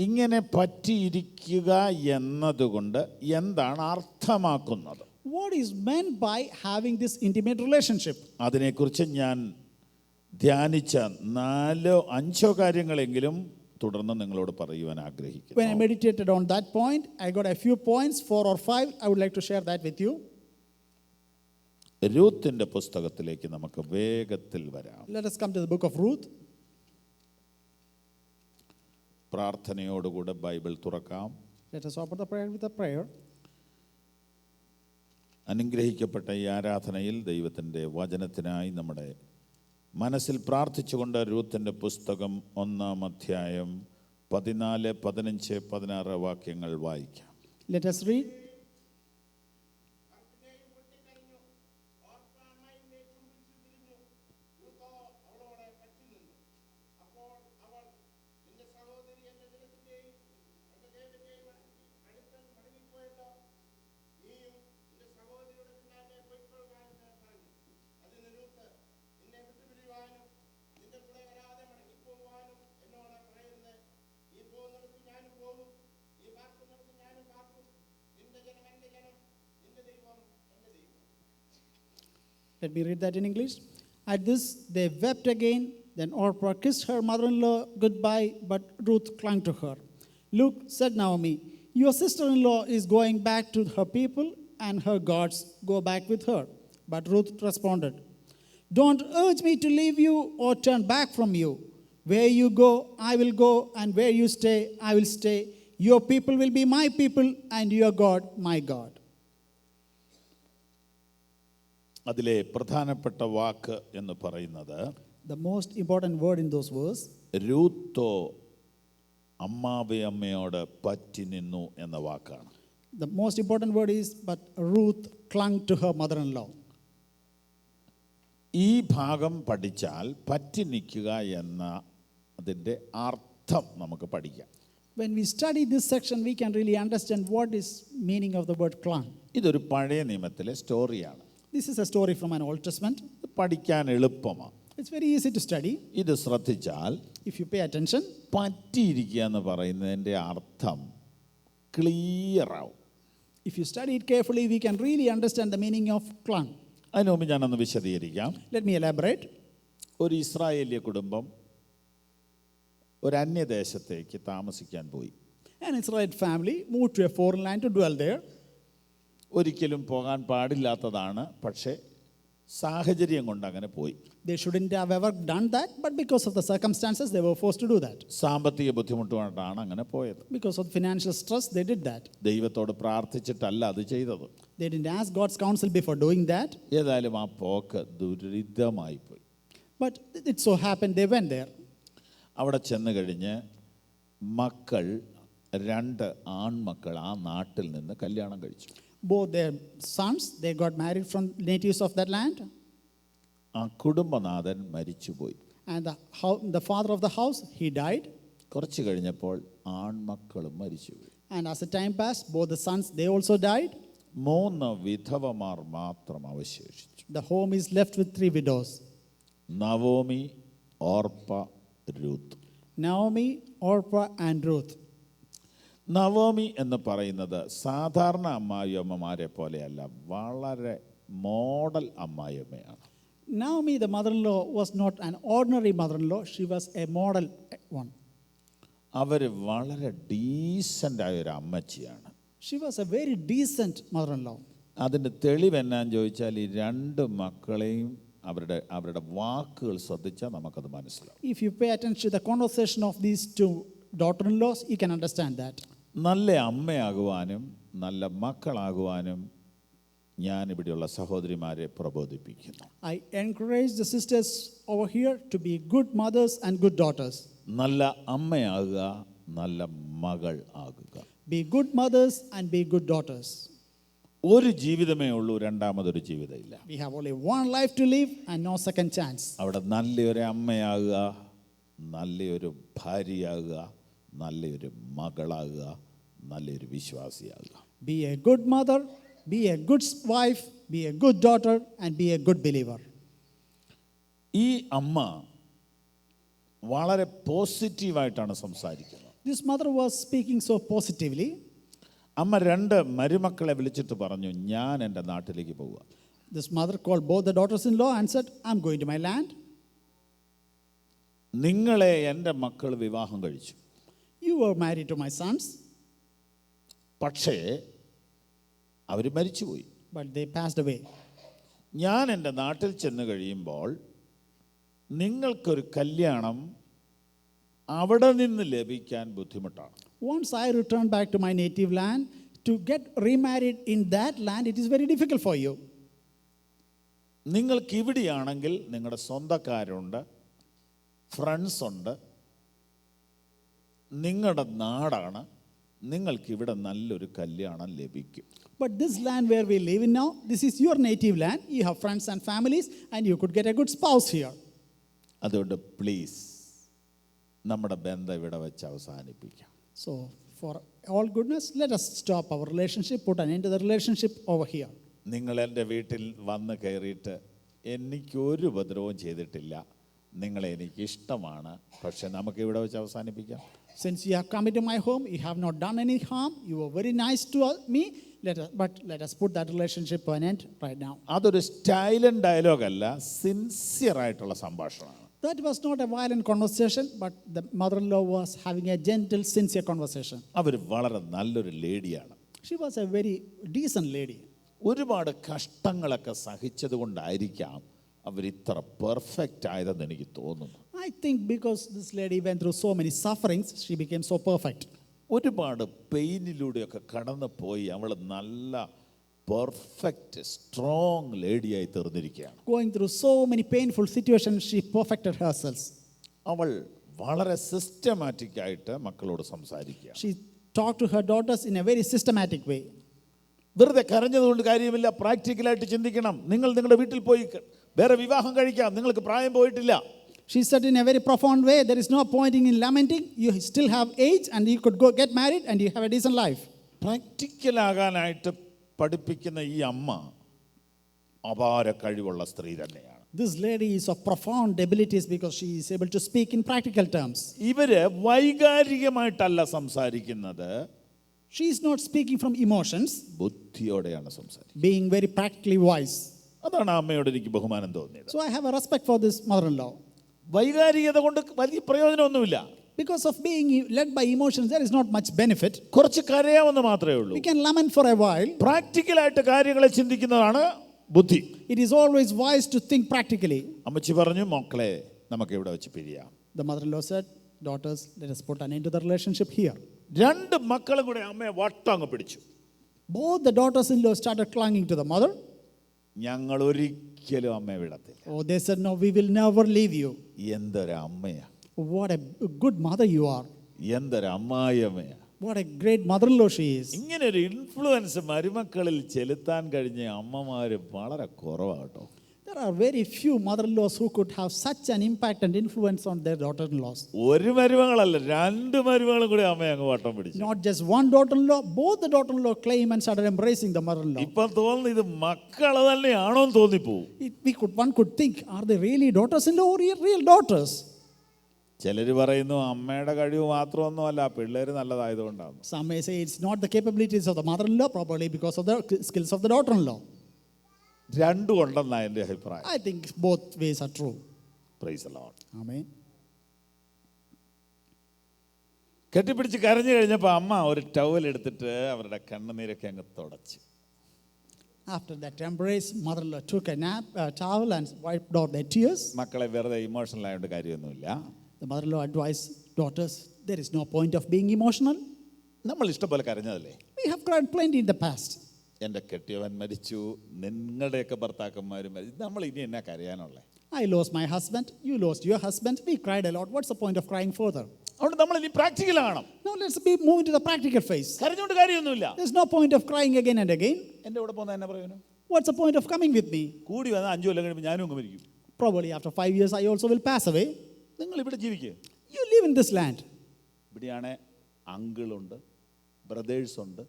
ഇങ്ങനെ പറ്റിയിരിക്കുക എന്നതുകൊണ്ട് എന്താണ് അർത്ഥമാക്കുന്നത്? What is meant by having this intimate relationship? അതിനെക്കുറിച്ച് ഞാൻ ധ്യാനിച്ച 4-5 കാര്യങ്ങളെങ്കിലും തുടർന്ന് നിങ്ങളോട് പറയുവാൻ ആഗ്രഹിക്കുന്നു. When I meditated on that point, I got a few points, 4 or 5. I would like to share that with you. രൂത്തിന്റെ പുസ്തകത്തിലേക്ക് നമുക്ക് വേഗത്തിൽ വരാം. Let us come to the book of Ruth. പ്രാർത്ഥനയോടുകൂടെ ബൈബിൾ തുറക്കാം. Let us open the prayer with a prayer. അനുഗ്രഹിക്കപ്പെട്ട ഈ ആരാധനയിൽ ദൈവത്തിൻ്റെ വചനത്തിനായി നമ്മുടെ മനസ്സിൽ പ്രാർത്ഥിച്ചുകൊണ്ട് രൂത്തിന്റെ പുസ്തകം 1-ാം അധ്യായം 14, 15, 16 വാക്യങ്ങൾ വായിക്കാം. Let us read. Let me read that in English. At this, they wept again. Then Orpah kissed her mother-in-law goodbye, but Ruth clung to her. Look, said Naomi, your sister-in-law is going back to her people, and her gods go back with her. But Ruth responded, don't urge me to leave you or turn back from you. Where you go, I will go, and where you stay, I will stay. Your people will be my people, and your God, my God. അതിലെ പ്രധാനപ്പെട്ട വാക്ക് എന്ന് പറയുന്നത്, the most important word in those words, രൂത്തോ അമ്മാവിയമ്മയോട് പറ്റി നിന്നു എന്ന വാക്കാണ്. The most important word is, but Ruth clung to her mother-in-law. ഈ ഭാഗം പഠിച്ചാൽ പറ്റി നിൽക്കുക എന്ന അതിൻ്റെ അർത്ഥം നമുക്ക് പഠിക്കാം. When we study this section, we can really understand what is meaning of the word clung. ഇതൊരു പഴയ നിയമത്തിലെ സ്റ്റോറിയാണ്. This is a story from an Old Testament. പഠിക്കാൻ എളുപ്പമാണ്. It's very easy to study. ഇത് ശ്രദ്ധിച്ചാൽ, if you pay attention, പറ്റിയിരിക്കുക എന്ന് പറയുന്നതിൻ്റെ അർത്ഥം ക്ലിയർ ആവും. If you study it carefully, we can really understand the meaning of clung. അതിനു മുമ്പ് ഞാനൊന്ന് വിശദീകരിക്കാം. Let me elaborate. ഒരു ഇസ്രായേലിയ കുടുംബം ഒരു അന്യദേശത്തേക്ക് താമസിക്കാൻ പോയി. An Israelite family moved to a foreign land to dwell there. ഒരിക്കലും പോകാൻ പാടില്ലാത്തതാണ്, പക്ഷേ സാഹചര്യം കൊണ്ട് അങ്ങനെ പോയി. They shouldn't have ever done that, but because of the circumstances, they were forced to do that. സാമ്പത്തിക ബുദ്ധിമുട്ടുകൊണ്ടാണ് അങ്ങനെ പോയത്. Because of financial stress, they did that. ദൈവത്തോട് പ്രാർത്ഥിച്ചിട്ടല്ല അത് ചെയ്തത്. They didn't ask God's counsel before doing that. ഏതായാലും ആ പോക്ക് ദുരിതമായി പോയി. But it so happened they went there. അവിടെ ചെന്ന് കഴിഞ്ഞ് മക്കൾ 2 ആൺമക്കൾ ആ നാട്ടിൽ നിന്ന് കല്യാണം കഴിച്ചു. Both their sons, they got married from natives of that land. ആ കുടുംബനാഥൻ മരിച്ചുപോയി. And the father of the house, he died. കുറച്ച് കഴിഞ്ഞപ്പോൾ ആൺമക്കളും മരിച്ചുപോയി. And as the time passed, both the sons, they also died. 3 വിധവമാർ മാത്രം അവശേഷിച്ചു. The home is left with 3 widows. Naomi, ഓർപ്പ, Ruth. Naomi, Orpah, and Ruth. Naomi എന്ന് പറയുന്നത് സാധാരണ അമ്മായിയമ്മമാരെ പോലെയല്ല, വളരെ model അമ്മായിയമ്മയാണ്. Naomi, the mother-in-law, was not an ordinary mother-in-law. She was a model one. അവർ വളരെ decent ആയ ഒരു അമ്മച്ചിയാണ്. She was a very decent mother-in-law. അതിൻ്റെ തെളിവ് എന്നാന്ന് ചോദിച്ചാൽ ഈ രണ്ട് മക്കളെയും അവരുടെ വാക്കുകൾ ശ്രദ്ധിച്ചാൽ നമുക്കത് മനസ്സിലാവും. If you pay attention to the conversation of these two daughter-in-laws, you can understand that. നല്ല അമ്മയാകുവാനും നല്ല മക്കളാകുവാനും ഞാൻ ഇവിടെയുള്ള സഹോദരിമാരെ പ്രബോധിപ്പിക്കുന്നു. I encourage the sisters over here to be good mothers and good daughters. നല്ല അമ്മയാകുക, നല്ല മകൾ ആകുക. Be good mothers and be good daughters. ഒരു ജീവിതമേ ഉള്ളൂ, രണ്ടാമതൊരു ജീവിതമില്ല. We have only one life to live and no second chance. അവിടെ നല്ലൊരു അമ്മയാകുക, നല്ലൊരു ഭാര്യയാകുക, നല്ലൊരു മകളാകുക, നല്ലൊരു വിശ്വാസിയാകുക. Be a good mother, be a good wife, be a good daughter and be a good believer. ഈ അമ്മ വളരെ പോസിറ്റീവായിട്ടാണ് സംസാരിക്കുന്നത്. This mother was speaking so positively. അമ്മ രണ്ട് മരുമക്കളെ വിളിച്ചിട്ട് പറഞ്ഞു, ഞാൻ എൻ്റെ നാട്ടിലേക്ക് പോവുക. This mother called both the daughters-in-law and said, I'm going to my land. നിങ്ങളെ എൻ്റെ മക്കൾ വിവാഹം കഴിച്ചു. You were married to my sons, പക്ഷേ അവർ മരിച്ചുപോയി. but they passed away. ഞാൻ എൻ്റെ നാട്ടിൽ ചെന്ന് കഴിയുമ്പോൾ നിങ്ങൾക്കൊരു കല്യാണം അവിടെ നിന്ന് ലഭിക്കാൻ ബുദ്ധിമുട്ടാണ്. Once I return back to my native land, to get remarried in that land, it is very difficult for you. നിങ്ങൾക്ക് ഇവിടെയാണെങ്കിൽ നിങ്ങളുടെ സ്വന്തക്കാരുണ്ട്, ഫ്രണ്ട്സ് ഉണ്ട്, നിങ്ങളുടെ നാടാണ്, നിങ്ങൾക്കിവിടെ നല്ലൊരു കല്യാണം ലഭിക്കും. But this land where we live in now, this is your native land. You have friends and families, and you could get a good spouse here. അതുകൊണ്ട് പ്ലീസ് നമ്മുടെ ബന്ധം ഇവിടെ വെച്ച് അവസാനിപ്പിക്കാം. So, for all goodness, let us stop our relationship, put an end to the relationship over here. നിങ്ങൾ എൻ്റെ വീട്ടിൽ വന്ന് കയറിയിട്ട് എനിക്കൊരു ഉപദ്രവവും ചെയ്തിട്ടില്ല, നിങ്ങളെ എനിക്ക് ഇഷ്ടമാണ്, പക്ഷെ നമുക്ക് ഇവിടെ വെച്ച് അവസാനിപ്പിക്കാം. Since you have come into my home, you have not done any harm, you were very nice to me, let us put that relationship to an end right now. അതൊരു സ്റ്റൈലൻ ഡയലോഗ് അല്ല, സിൻസിയർ ആയിട്ടുള്ള സംഭാഷണമാണ്. That was not a violent conversation, but the mother-in-law was having a gentle, sincere conversation. അവർ വളരെ നല്ലൊരു ലേഡിയാണ്. She was a very decent lady. ഒരുപാട് കഷ്ടങ്ങളൊക്കെ സഹിച്ചത് കൊണ്ടായിരിക്കാം അവർ ഇത്ര perfect ആയതെന്ന് എനിക്ക് തോന്നുന്നു. I think because this lady went through so many sufferings, she became so perfect. ഒരുപാട് പെയിനിലൂടെയൊക്കെ കടന്നു പോയി അവൾ നല്ല പെർഫെക്റ്റ് സ്ട്രോങ് ലേഡിയായി തീർന്നിരിക്കുകയാണ്. Going through so many painful situations, she perfected herself. അവൾ വളരെ സിസ്റ്റമാറ്റിക് ആയിട്ട് മക്കളോട് സംസാരിക്കുക. She talked to her daughters in a very systematic way. വെറുതെ കരഞ്ഞതുകൊണ്ട് കാര്യമില്ല, പ്രാക്ടിക്കലായിട്ട് ചിന്തിക്കണം. നിങ്ങൾ നിങ്ങളുടെ വീട്ടിൽ പോയി വേറെ വിവാഹം കഴിക്കാം, നിങ്ങൾക്ക് പ്രായം പോയിട്ടില്ല. She said in a very profound way, there is no point in lamenting. You still have age and you could go get married and you have a decent life. പ്രാക്ടിക്കലാകാനായിട്ട് പഠിപ്പിക്കുന്ന ഈ അമ്മ അപാര കഴിവുള്ള സ്ത്രീ തന്നെയാണ്. This lady is of profound abilities because she is able to speak in practical terms. ഇവര് വൈകാരികമായിട്ടല്ല സംസാരിക്കുന്നത്, She is not speaking from emotions, ബുദ്ധിയോടെയാണ് സംസാരിക്കുന്നത്. being very practically wise. അതാണ് ആ അമ്മയോട് എനിക്ക് ബഹുമാനം തോന്നിയത്. So I have a respect for this mother-in-law. വൈകാരികത കൊണ്ട് വലിയ പ്രയോജനമൊന്നുമില്ല. Because of being led by emotions, there is not much benefit. കുറച്ച് കരയാമെന്ന് മാത്രമേ ഉള്ളൂ. We can lament for a while. പ്രാക്ടിക്കലായിട്ട് കാര്യങ്ങളെ ചിന്തിക്കുന്നതാണ് ബുദ്ധി. It is always wise to think practically. അമ്മച്ചി പറഞ്ഞു, മക്കളെ നമുക്ക് ഇവിടെ വെച്ച് പിരിയാം. The mother-in-law said, daughters, let us put an end to the relationship here. രണ്ട് മക്കളും കൂടെ അമ്മയെ വട്ടം അങ്ങ് പിടിച്ചു. Both the daughters-in-law started clinging to the mother. ഞങ്ങൾ ഒരിക്കലും അമ്മയെ വിടത്തില്ല. Oh, they said, no, we will never leave you. എന്തൊരു അമ്മയാ, What a good mother you are. എന്തൊരു അമ്മായിയമ്മയാ. What a great mother-in-law she is. ഇങ്ങനെ ഒരു ഇൻഫ്ലുവൻസ് മരുമക്കളിൽ ചെലുത്താൻ കഴിഞ്ഞ അമ്മമാര് വളരെ കുറവാട്ടോ. There are very few mother-in-laws who could have such an impact and influence on their daughter-in-laws. ഒരു മരുമകളല്ല, രണ്ട് മരുമകളും കൂടി അമ്മയെ അങ്ങ് വട്ടം പിടിച്ചു. Not just one daughter-in-law, both the daughter-in-law claim and started embracing the mother-in-law. ഇപ്പൊ തോന്നുന്നു ഇത് മക്കള് തന്നെയാണോ എന്ന് തോന്നിപ്പോവും. One could think, are they really daughters-in-law or real daughters? ചിലര് പറയുന്നു അമ്മയുടെ കഴിവ് മാത്രമൊന്നുമല്ല, പിള്ളേര് നല്ലതായതുകൊണ്ടാണ്. Some may say it's not the capabilities of the mother-in-law, probably because of the skills of the daughter-in-law. രണ്ടും ഉണ്ടെന്നാണ് എൻ്റെ അഭിപ്രായം. I think both ways are true. Praise the Lord. Amen. കെട്ടിപ്പിടിച്ച് കരഞ്ഞു കഴിഞ്ഞപ്പോൾ അമ്മ ഒരു ടവൽ എടുത്തിട്ട് അവരുടെ കണ്ണുനീരൊക്കെ അങ്ങ് തുടച്ചു. After that embrace, mother-in-law took a towel and wiped out their tears. മക്കളെ വെറുതെ ഇമോഷണൽ ആയതുകൊണ്ട് കാര്യമൊന്നുമില്ല. The mother-in-law advised daughters, there is no point of being emotional. നമ്മൾ ഇഷ്ടം പോലെ കരഞ്ഞതല്ലേ. We have cried plenty in the past. എൻ്റെ കെട്ടിയവൻ മരിച്ചു, നിങ്ങളുടെയൊക്കെ ഭർത്താക്കന്മാരും മരിച്ചു, നമ്മൾ ഇനി എന്നാ കരയാനുള്ളേ? I lost my husband, you lost your husband, we cried a lot. What's the point of crying further? അതുകൊണ്ട് നമ്മൾ ഇനി പ്രാക്ടിക്കലാണ്. Now let's move into the practical phase. കരഞ്ഞുകൊണ്ട് കാര്യമൊന്നുമില്ല. There's no point of crying again and again. എൻ്റെ കൂടെ പോകുന്ന എന്നാ പറയുന്നു? What's the point of coming with me? കൂടി വന്നാൽ 5 കൊല്ലം കഴിയുമ്പോൾ ഞാനും അങ്ങ് മരിക്കും. Probably after 5 years I also will pass away. നിങ്ങൾ ഇവിടെ ജീവിക്കുക. You live in this land. ഇവിടെയാണ് അങ്കിളുണ്ട്, ബ്രദേഴ്സ് ഉണ്ട്,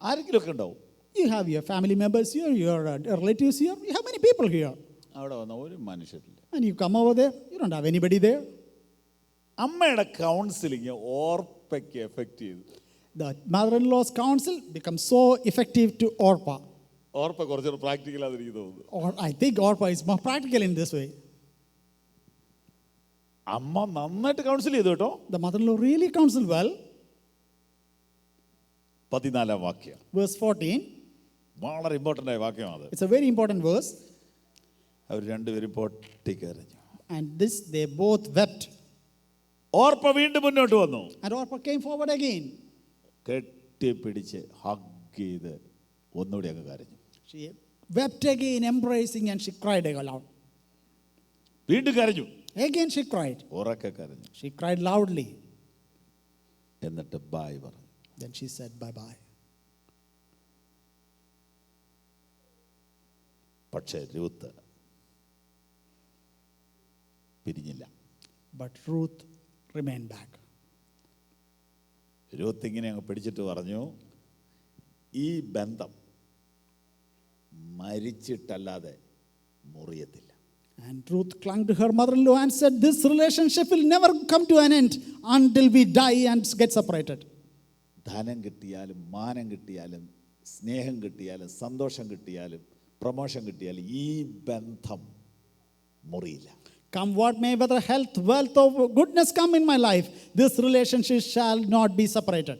ആരെങ്കിലും ഒക്കെ ഉണ്ടാവും. You have your family members here, your relatives here. You have many people here. അവിടെ വന്ന ഒരു മനുഷ്യരില്ല. And you come over there, you don't have anybody there. അമ്മയുടെ കൗൺസിലിങ് ഓർപ്പയ്ക്ക് എഫക്റ്റ് ചെയ്തു. The mother-in-law's counsel becomes so effective to Orpah. ഓർപ്പ കുറച്ചുകൂടെ practical ആണെന്ന് എനിക്ക് തോന്നുന്നു. Or I think Orpah is more practical in this way. അമ്മ നന്നായിട്ട് council ചെയ്തു കേട്ടോ. The mother-in-law really counseled well. 14 വാക്യം Verse 14. വളരെ ഇമ്പോർട്ടൻ്റ് ആയ വാക്യമാണ്. It's a very important verse. അവർ രണ്ടുപേരും പൊട്ടിക്കരഞ്ഞു. And this they both wept. ഓർപ്പ വീണ്ടും മുന്നോട്ട് വന്നു. And Orpah came forward again. കെട്ടിപ്പിടിച്ച് ഹഗ് ചെയ്ത് ഒന്നുകൂടി അങ്ങ് കരഞ്ഞു. She wept again, embracing, and she cried aloud. വീണ്ടും കരഞ്ഞു. Again she cried. ഉറക്കെ കരഞ്ഞു. She cried loudly. എന്നിട്ട് ബൈ പറഞ്ഞു. Then she said bye-bye. പക്ഷേ രൂത്ത് പിരിഞ്ഞില്ല. But Ruth remained back. Ruth ഇങ്ങനെ അങ്ങ് പിടിച്ചിട്ട് പറഞ്ഞു, ഈ ബന്ധം മരിച്ചിട്ടല്ലാതെ മുറിയത്തില്ല. And Ruth clung to her mother-in-law and said, this relationship will never come to an end until we die and get separated. ധനം കിട്ടിയാലും മാനം കിട്ടിയാലും സ്നേഹം കിട്ടിയാലും സന്തോഷം കിട്ടിയാലും പ്രമോഷൻ കിട്ടിയാലും ഈ ബന്ധം മുറിയില്ല. Come what may, whether health, wealth or goodness come in my life, this relationship shall not be separated.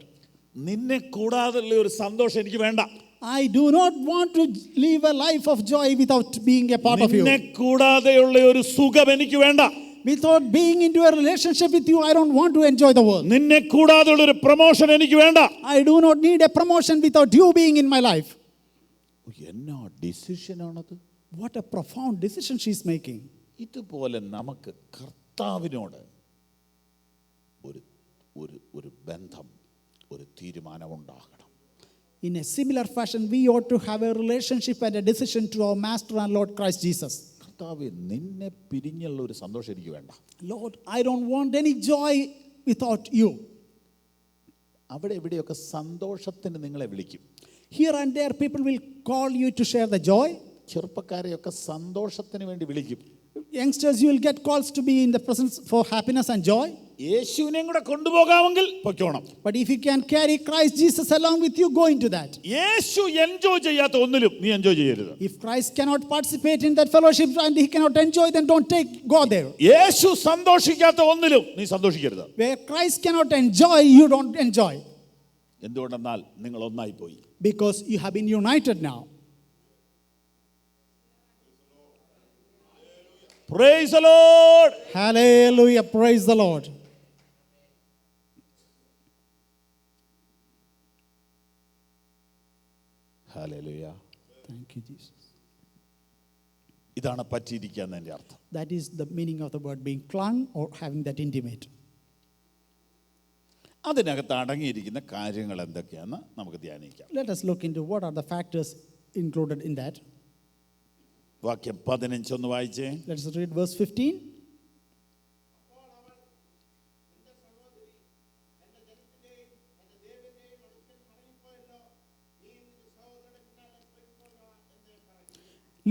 നിന്നെ കൂടാതെയുള്ള ഒരു സന്തോഷം എനിക്ക് വേണ്ട. I do not want to live a life of joy without being a part of you. നിന്നെ കൂടാതെയുള്ള ഒരു സുഖം എനിക്ക് വേണ്ട. Without being into a relationship with you, I don't want to enjoy the world. നിന്നെ കൂടാതെയുള്ള ഒരു പ്രൊമോഷൻ എനിക്ക് വേണ്ട. I do not need a promotion without you being in my life. എന്നാ ഡിസിഷൻ ആണത്? What a profound decision she's making. ഇതുപോലെ നമുക്ക് കർത്താവിനോട് ഒരു ഒരു ഒരു ബന്ധം, ഒരു തീരുമാനം ഉണ്ടാകണം. In a similar fashion, we ought to have a relationship and a decision to our Master and Lord Christ Jesus. കർത്താവേ, നിന്നെ പിരിഞ്ഞുള്ള ഒരു സന്തോഷം എനിക്ക് വേണ്ട. Lord, I don't want any joy without you. അവിടെ എവിടെയൊക്കെ സന്തോഷത്തിന് നിങ്ങളെ വിളിക്കും. Here and there people will call you to share the joy. ചെറുപ്പക്കാരെയൊക്കെ സന്തോഷത്തിന് വേണ്ടി വിളിക്കും. Youngsters, you will get calls to be in the presence for happiness and joy. യേശുവിനെയും കൂടെ കൊണ്ടുപോകാമെങ്കിൽ പൊയ്ക്കോണം. But if you can carry Christ Jesus along with you, go into that. Yesu enjoy ചെയ്യാത്ത ഒന്നിലും നീ enjoy ചെയ്യരുത്. If Christ cannot participate in that fellowship and he cannot enjoy, then don't go there. യേശു സന്തോഷിക്കാത്ത ഒന്നിലും നീ സന്തോഷിക്കരുത്. Where Christ cannot enjoy, you don't enjoy. എന്തുകൊണ്ടെന്നാൽ നിങ്ങൾ ഒന്നായി പോയി. Because you have been united now. Praise the Lord. Hallelujah. Praise the Lord. Hallelujah. Thank you, Jesus. ഇതാണ് പറ്റിയിരിക്കുക എന്നതിൻ്റെ അർത്ഥം. That is the meaning of the word being clung or having that intimate. അതിനകത്ത് അടങ്ങിയിരിക്കുന്ന കാര്യങ്ങൾ എന്തൊക്കെയാണെന്ന് നമുക്ക് ധ്യാനിക്കാം. Let us look into what are the factors included in that. വാക്യം 15 ഒന്ന് വായിച്ചേ. Let's read verse 15.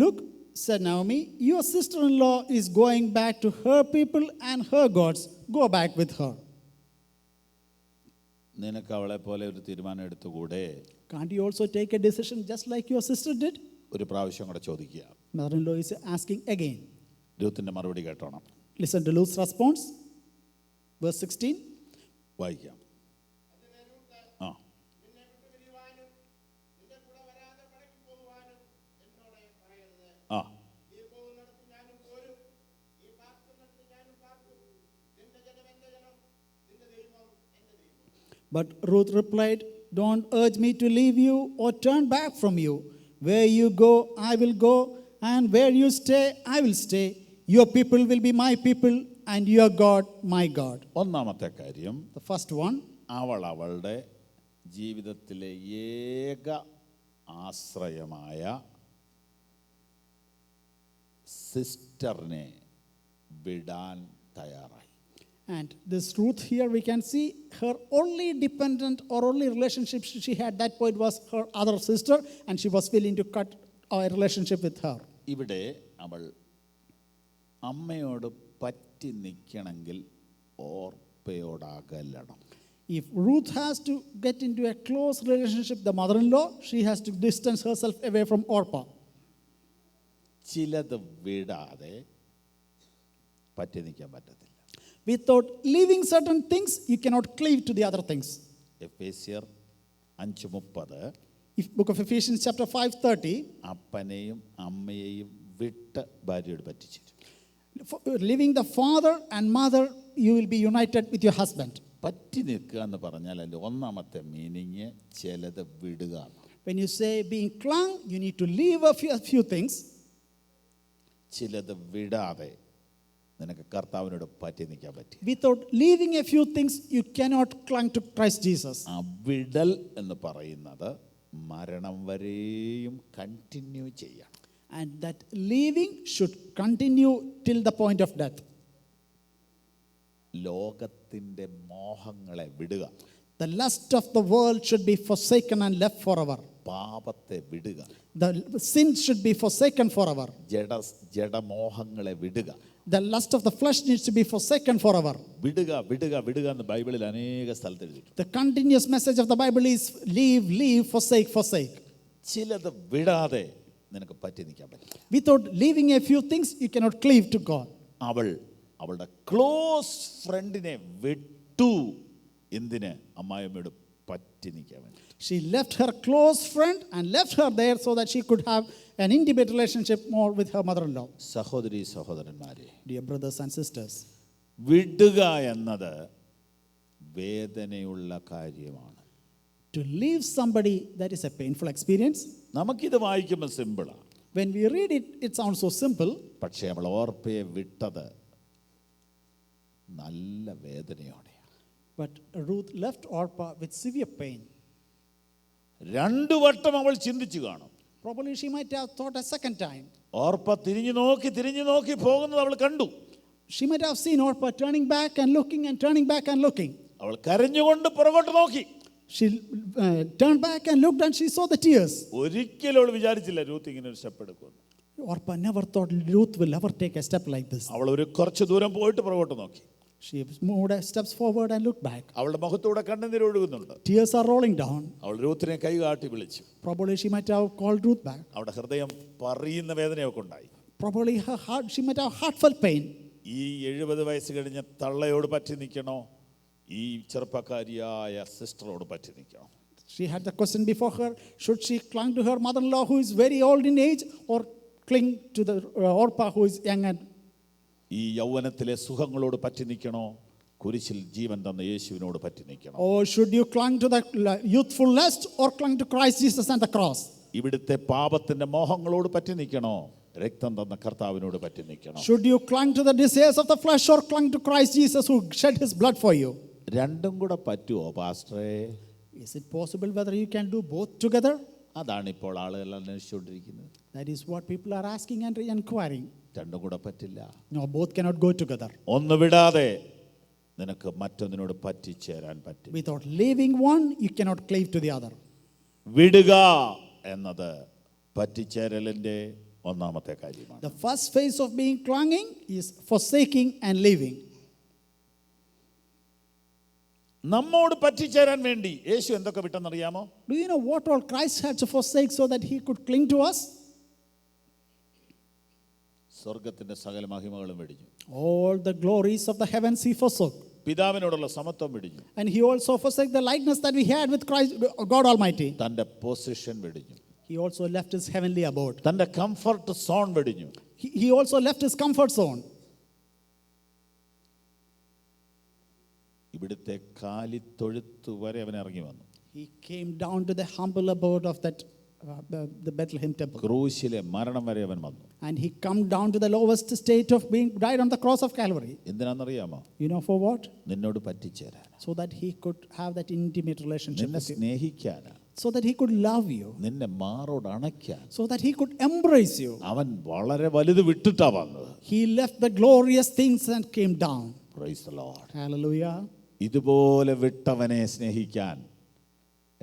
Look, said Naomi, your sister-in-law is going back to her people and her gods. Go back with her. നിനക്ക് അവളെ പോലെ ഒരു തീരുമാനം എടുത്തുകൂടെ? Can't you also take a decision just like your sister did? ഒരു പ്രാവശ്യം കൂടെ ചോദിക്കുക. Mother-in-law is asking again. രൂത്തിന്റെ മറുപടി കേട്ടോണം. Listen to Ruth's response. Verse 16. വായിക്കാം. ആ But Ruth replied, "Don't urge me to leave you or turn back from you. Where you go, I will go, and where you stay, I will stay. Your people will be my people, and your God, my God." ഒന്നാമത്തെ കാര്യം, The first one, അവൾ അവളുടെ ജീവിതത്തിലെ ഏക ആശ്രയമായ സിസ്റ്ററിനെ വിടാൻ തയ്യാറായി. and this Ruth here we can see her only dependent or only relationship she had that point was her other sister, and she was willing to cut our relationship with her. ഇവിടെ അവൾ അമ്മയോട് പറ്റി നിൽക്കണമെങ്കിൽ ഓർപ്പയോടകലണം. If Ruth has to get into a close relationship with the mother-in-law, she has to distance herself away from Orpah. ചിലത് വിടാതെ പറ്റി നിൽക്കാൻ പറ്റത്തില്ല. Without leaving certain things, you cannot cleave to the other things. എഫേസ്യർ 5:30 If book of Ephesians chapter 5:30, അപ്പനെയും അമ്മയെയും വിട്ട് ഭാര്യയോട് പറ്റിച്ചേരും. leaving the father and mother, you will be united with your husband. പറ്റി നിൽക്കുക എന്ന് പറഞ്ഞാൽ അതിൻ്റെ ഒന്നാമത്തെ മീനിങ് ചിലത് വിടുക. When you say being clung, you need to leave a few things. ചിലത് വിടാതെ നിനക്ക് കർത്താവിനോട് പറ്റി നിൽക്കാൻ പറ്റി. Without leaving a few things, you cannot cling to Christ Jesus. ആ വിടൽ എന്ന് പറയുന്നത് മരണം വരെയും കണ്ടിന്യൂ ചെയ്യണം. And that leaving should continue till the point of death. ലോകത്തിൻ്റെ മോഹങ്ങളെ വിടുക. The lust of the world should be forsaken and left forever. പാപത്തെ വിടുക. The sin should be forsaken forever. ജഡമോഹങ്ങളെ വിടുക. The lust of the flesh needs to be forsaken forever. വിടുക വിടുക വിടുക എന്ന് ബൈബിളിൽ അനേക സ്ഥലത്ത് എഴുതിയിട്ടുണ്ട്. The continuous message of the Bible is leave, leave, forsake, forsake. ചിലത് വിടാതെ നിനക്ക് പറ്റി നിൽക്കാൻ പറ്റും. Without leaving a few things, you cannot cleave to God. അവളുടെ ക്ലോസ് ഫ്രണ്ടിനെ വിട്ടു. എന്തിന്? അമ്മായിയമ്മയോട് പറ്റി നിൽക്കാൻ വേണ്ടി. She left her close friend and left her there so that she could have an intimate relationship more with her mother-in-law. സഹോദരീ സഹോദരന്മാരെ, Dear brothers and sisters, വിടുക എന്നത് വേദനയുള്ള കാര്യമാണ്. to leave somebody, that is a painful experience. നമുക്കിത് വായിക്കുമ്പോൾ സിമ്പിളാണ്. When we read it, it sounds so simple. പക്ഷേ അവൾ ഓർപ്പയെ വിട്ടത് നല്ല വേദനയോടെ. But Ruth left Orpah with severe pain. രണ്ടു വട്ടം അവൾ ചിന്തിച്ചു കാണും. Probably she might have thought a second time. ഓർപ്പ തിരിഞ്ഞു നോക്കി പോകുന്നത് അവൾ കണ്ടു. She might have seen Orpah turning back and looking and turning back and looking. അവൾ കരഞ്ഞുകൊണ്ട് പുറകോട്ട് നോക്കി. She turned back and looked and she saw the tears. ഒരിക്കലും അവൾ വിചാരിച്ചില്ല രൂത്ത് ഇങ്ങനെ ഒരു സ്റ്റെപ്പ് എടുക്കുമെന്ന്. Orpah never thought Ruth will ever take a step like this. അവൾ ഒരു കുറച്ച് ദൂരം പോയിട്ട് പുറകോട്ട് നോക്കി. She moved steps forward and looked back. അവളുടെ മുഖത്തൂടെ കണ്ണുനീർ ഒഴുകുന്നുണ്ട്. Tears are rolling down. അവൾ രൂത്തിനെ കൈ കാട്ടി വിളിച്ചു. Probably she might have called Ruth back. അവളുടെ ഹൃദയം പറയുന്ന വേദനയൊക്കെ ഉണ്ടായി. Probably her heart, she might have heartfelt pain. ഈ 70 വയസ്സ് കഴിഞ്ഞ തള്ളയോട് പറ്റി നിൽക്കണോ, ഈ ചെറുപ്പക്കാരിയായ സിസ്റ്ററോട് പറ്റി നിൽക്കണോ? She had the question before her, should she cling to her mother-in-law who is very old in age, or cling to the Orpah who is young? And ഈ യൗവനത്തിലെ സുഖങ്ങളോട് പറ്റി നിൽക്കണോ, കുരിശിൽ ജീവൻ തന്ന യേശുവിനോട് പറ്റി നിൽക്കണോ? or should you cling to the youthful lust or cling to Christ Jesus and the cross? ഇവിടുത്തെ പാപത്തിന്റെ മോഹങ്ങളോട് പറ്റി നിൽക്കണോ, രക്തം തന്ന കർത്താവിനോട് പറ്റി നിൽക്കണോ? Should you cling to the desires of the flesh or cling to Christ Jesus who shed his blood for you? രണ്ടും കൂടെ പറ്റുമോ പാസ്റ്ററേ? Is it possible whether you can do both together? അതാണ് ഇപ്പോൾ ആളുകൾ അന്വേഷിച്ചുകൊണ്ടിരിക്കുന്നത്. That is what people are asking and inquiring. രണ്ടും കൂടെ പറ്റില്ല. No, both cannot go together. ഒന്ന് വിടാതെ നിനക്ക് മറ്റൊന്നിനോട് പറ്റിച്ചേരാൻ പറ്റും. Without leaving one, you cannot cleave to the other. വിടുക എന്നത് പറ്റിച്ചേരലിന്റെ ഒന്നാമത്തെ കാര്യമാണ്. The first phase of being clinging is forsaking and leaving. നമ്മോട് പറ്റിച്ചേരാൻ വേണ്ടി യേശു എന്തൊക്കെ വിട്ടെന്നറിയാമോ? Do you know what all Christ had to forsake so that he could cling to us? സ്വർഗത്തിന്റെ സകല മഹിമകളും വെടിഞ്ഞു. All the glories of the heavens he forsook. പിതാവിനോടുള്ള സമത്വം വെടിഞ്ഞു. And he also forsake the likeness that we had with Christ, God Almighty. തന്റെ position വെടിഞ്ഞു. He also left his heavenly abode. തന്റെ comfort zone വെടിഞ്ഞു. He also left his comfort zone. ഇവിടുത്തെ കാലിത്തൊഴുത്ത് വരെ അവൻ ഇറങ്ങി വന്നു. He came down to the humble abode of that the Bethlehem temple. ക്രൂശിലെ മരണം വരെ അവൻ വന്നു. And he come down to the lowest state of being died on the cross of Calvary. എന്തിനാണെന്നറിയാമോ? You know for what? നിന്നോട് പറ്റിച്ചേരാൻ, So that he could have that intimate relationship നിന്നെ with you. സ്നേഹിക്കാനാ, So that he could love you. നിന്നെ മാറോട് അണയ്ക്കാൻ. So that he could embrace you. അവൻ വളരെ വലുത് വിട്ടിട്ടാ വന്നത്. He left the glorious things and came down. Praise the Lord. Hallelujah. ഇതുപോലെ വിട്ടവനെ സ്നേഹിക്കാൻ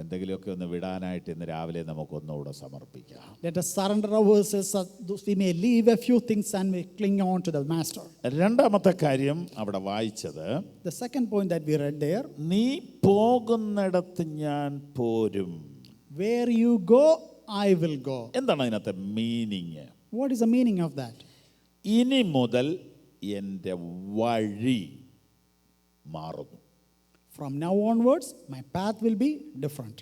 എന്തെങ്കിലുമൊക്കെ ഒന്ന് വിടാനായിട്ട് ഇന്ന് രാവിലെ നമുക്കൊന്നുകൂടെ സമർപ്പിക്കാം. Let us surrender ourselves so that we may leave a few things and we cling on to the Master. രണ്ടാമത്തെ കാര്യം അവിടെ വായിച്ചത്, The second point that we read there, നീ പോകുന്നിടത്ത് ഞാൻ പോരും. where you go, I will go. എന്താണ് അതിനകത്തെ meaning? What is the meaning of that? ഇനി മുതൽ എൻ്റെ വഴി മാറുന്നു. From now onwards, my path will be different.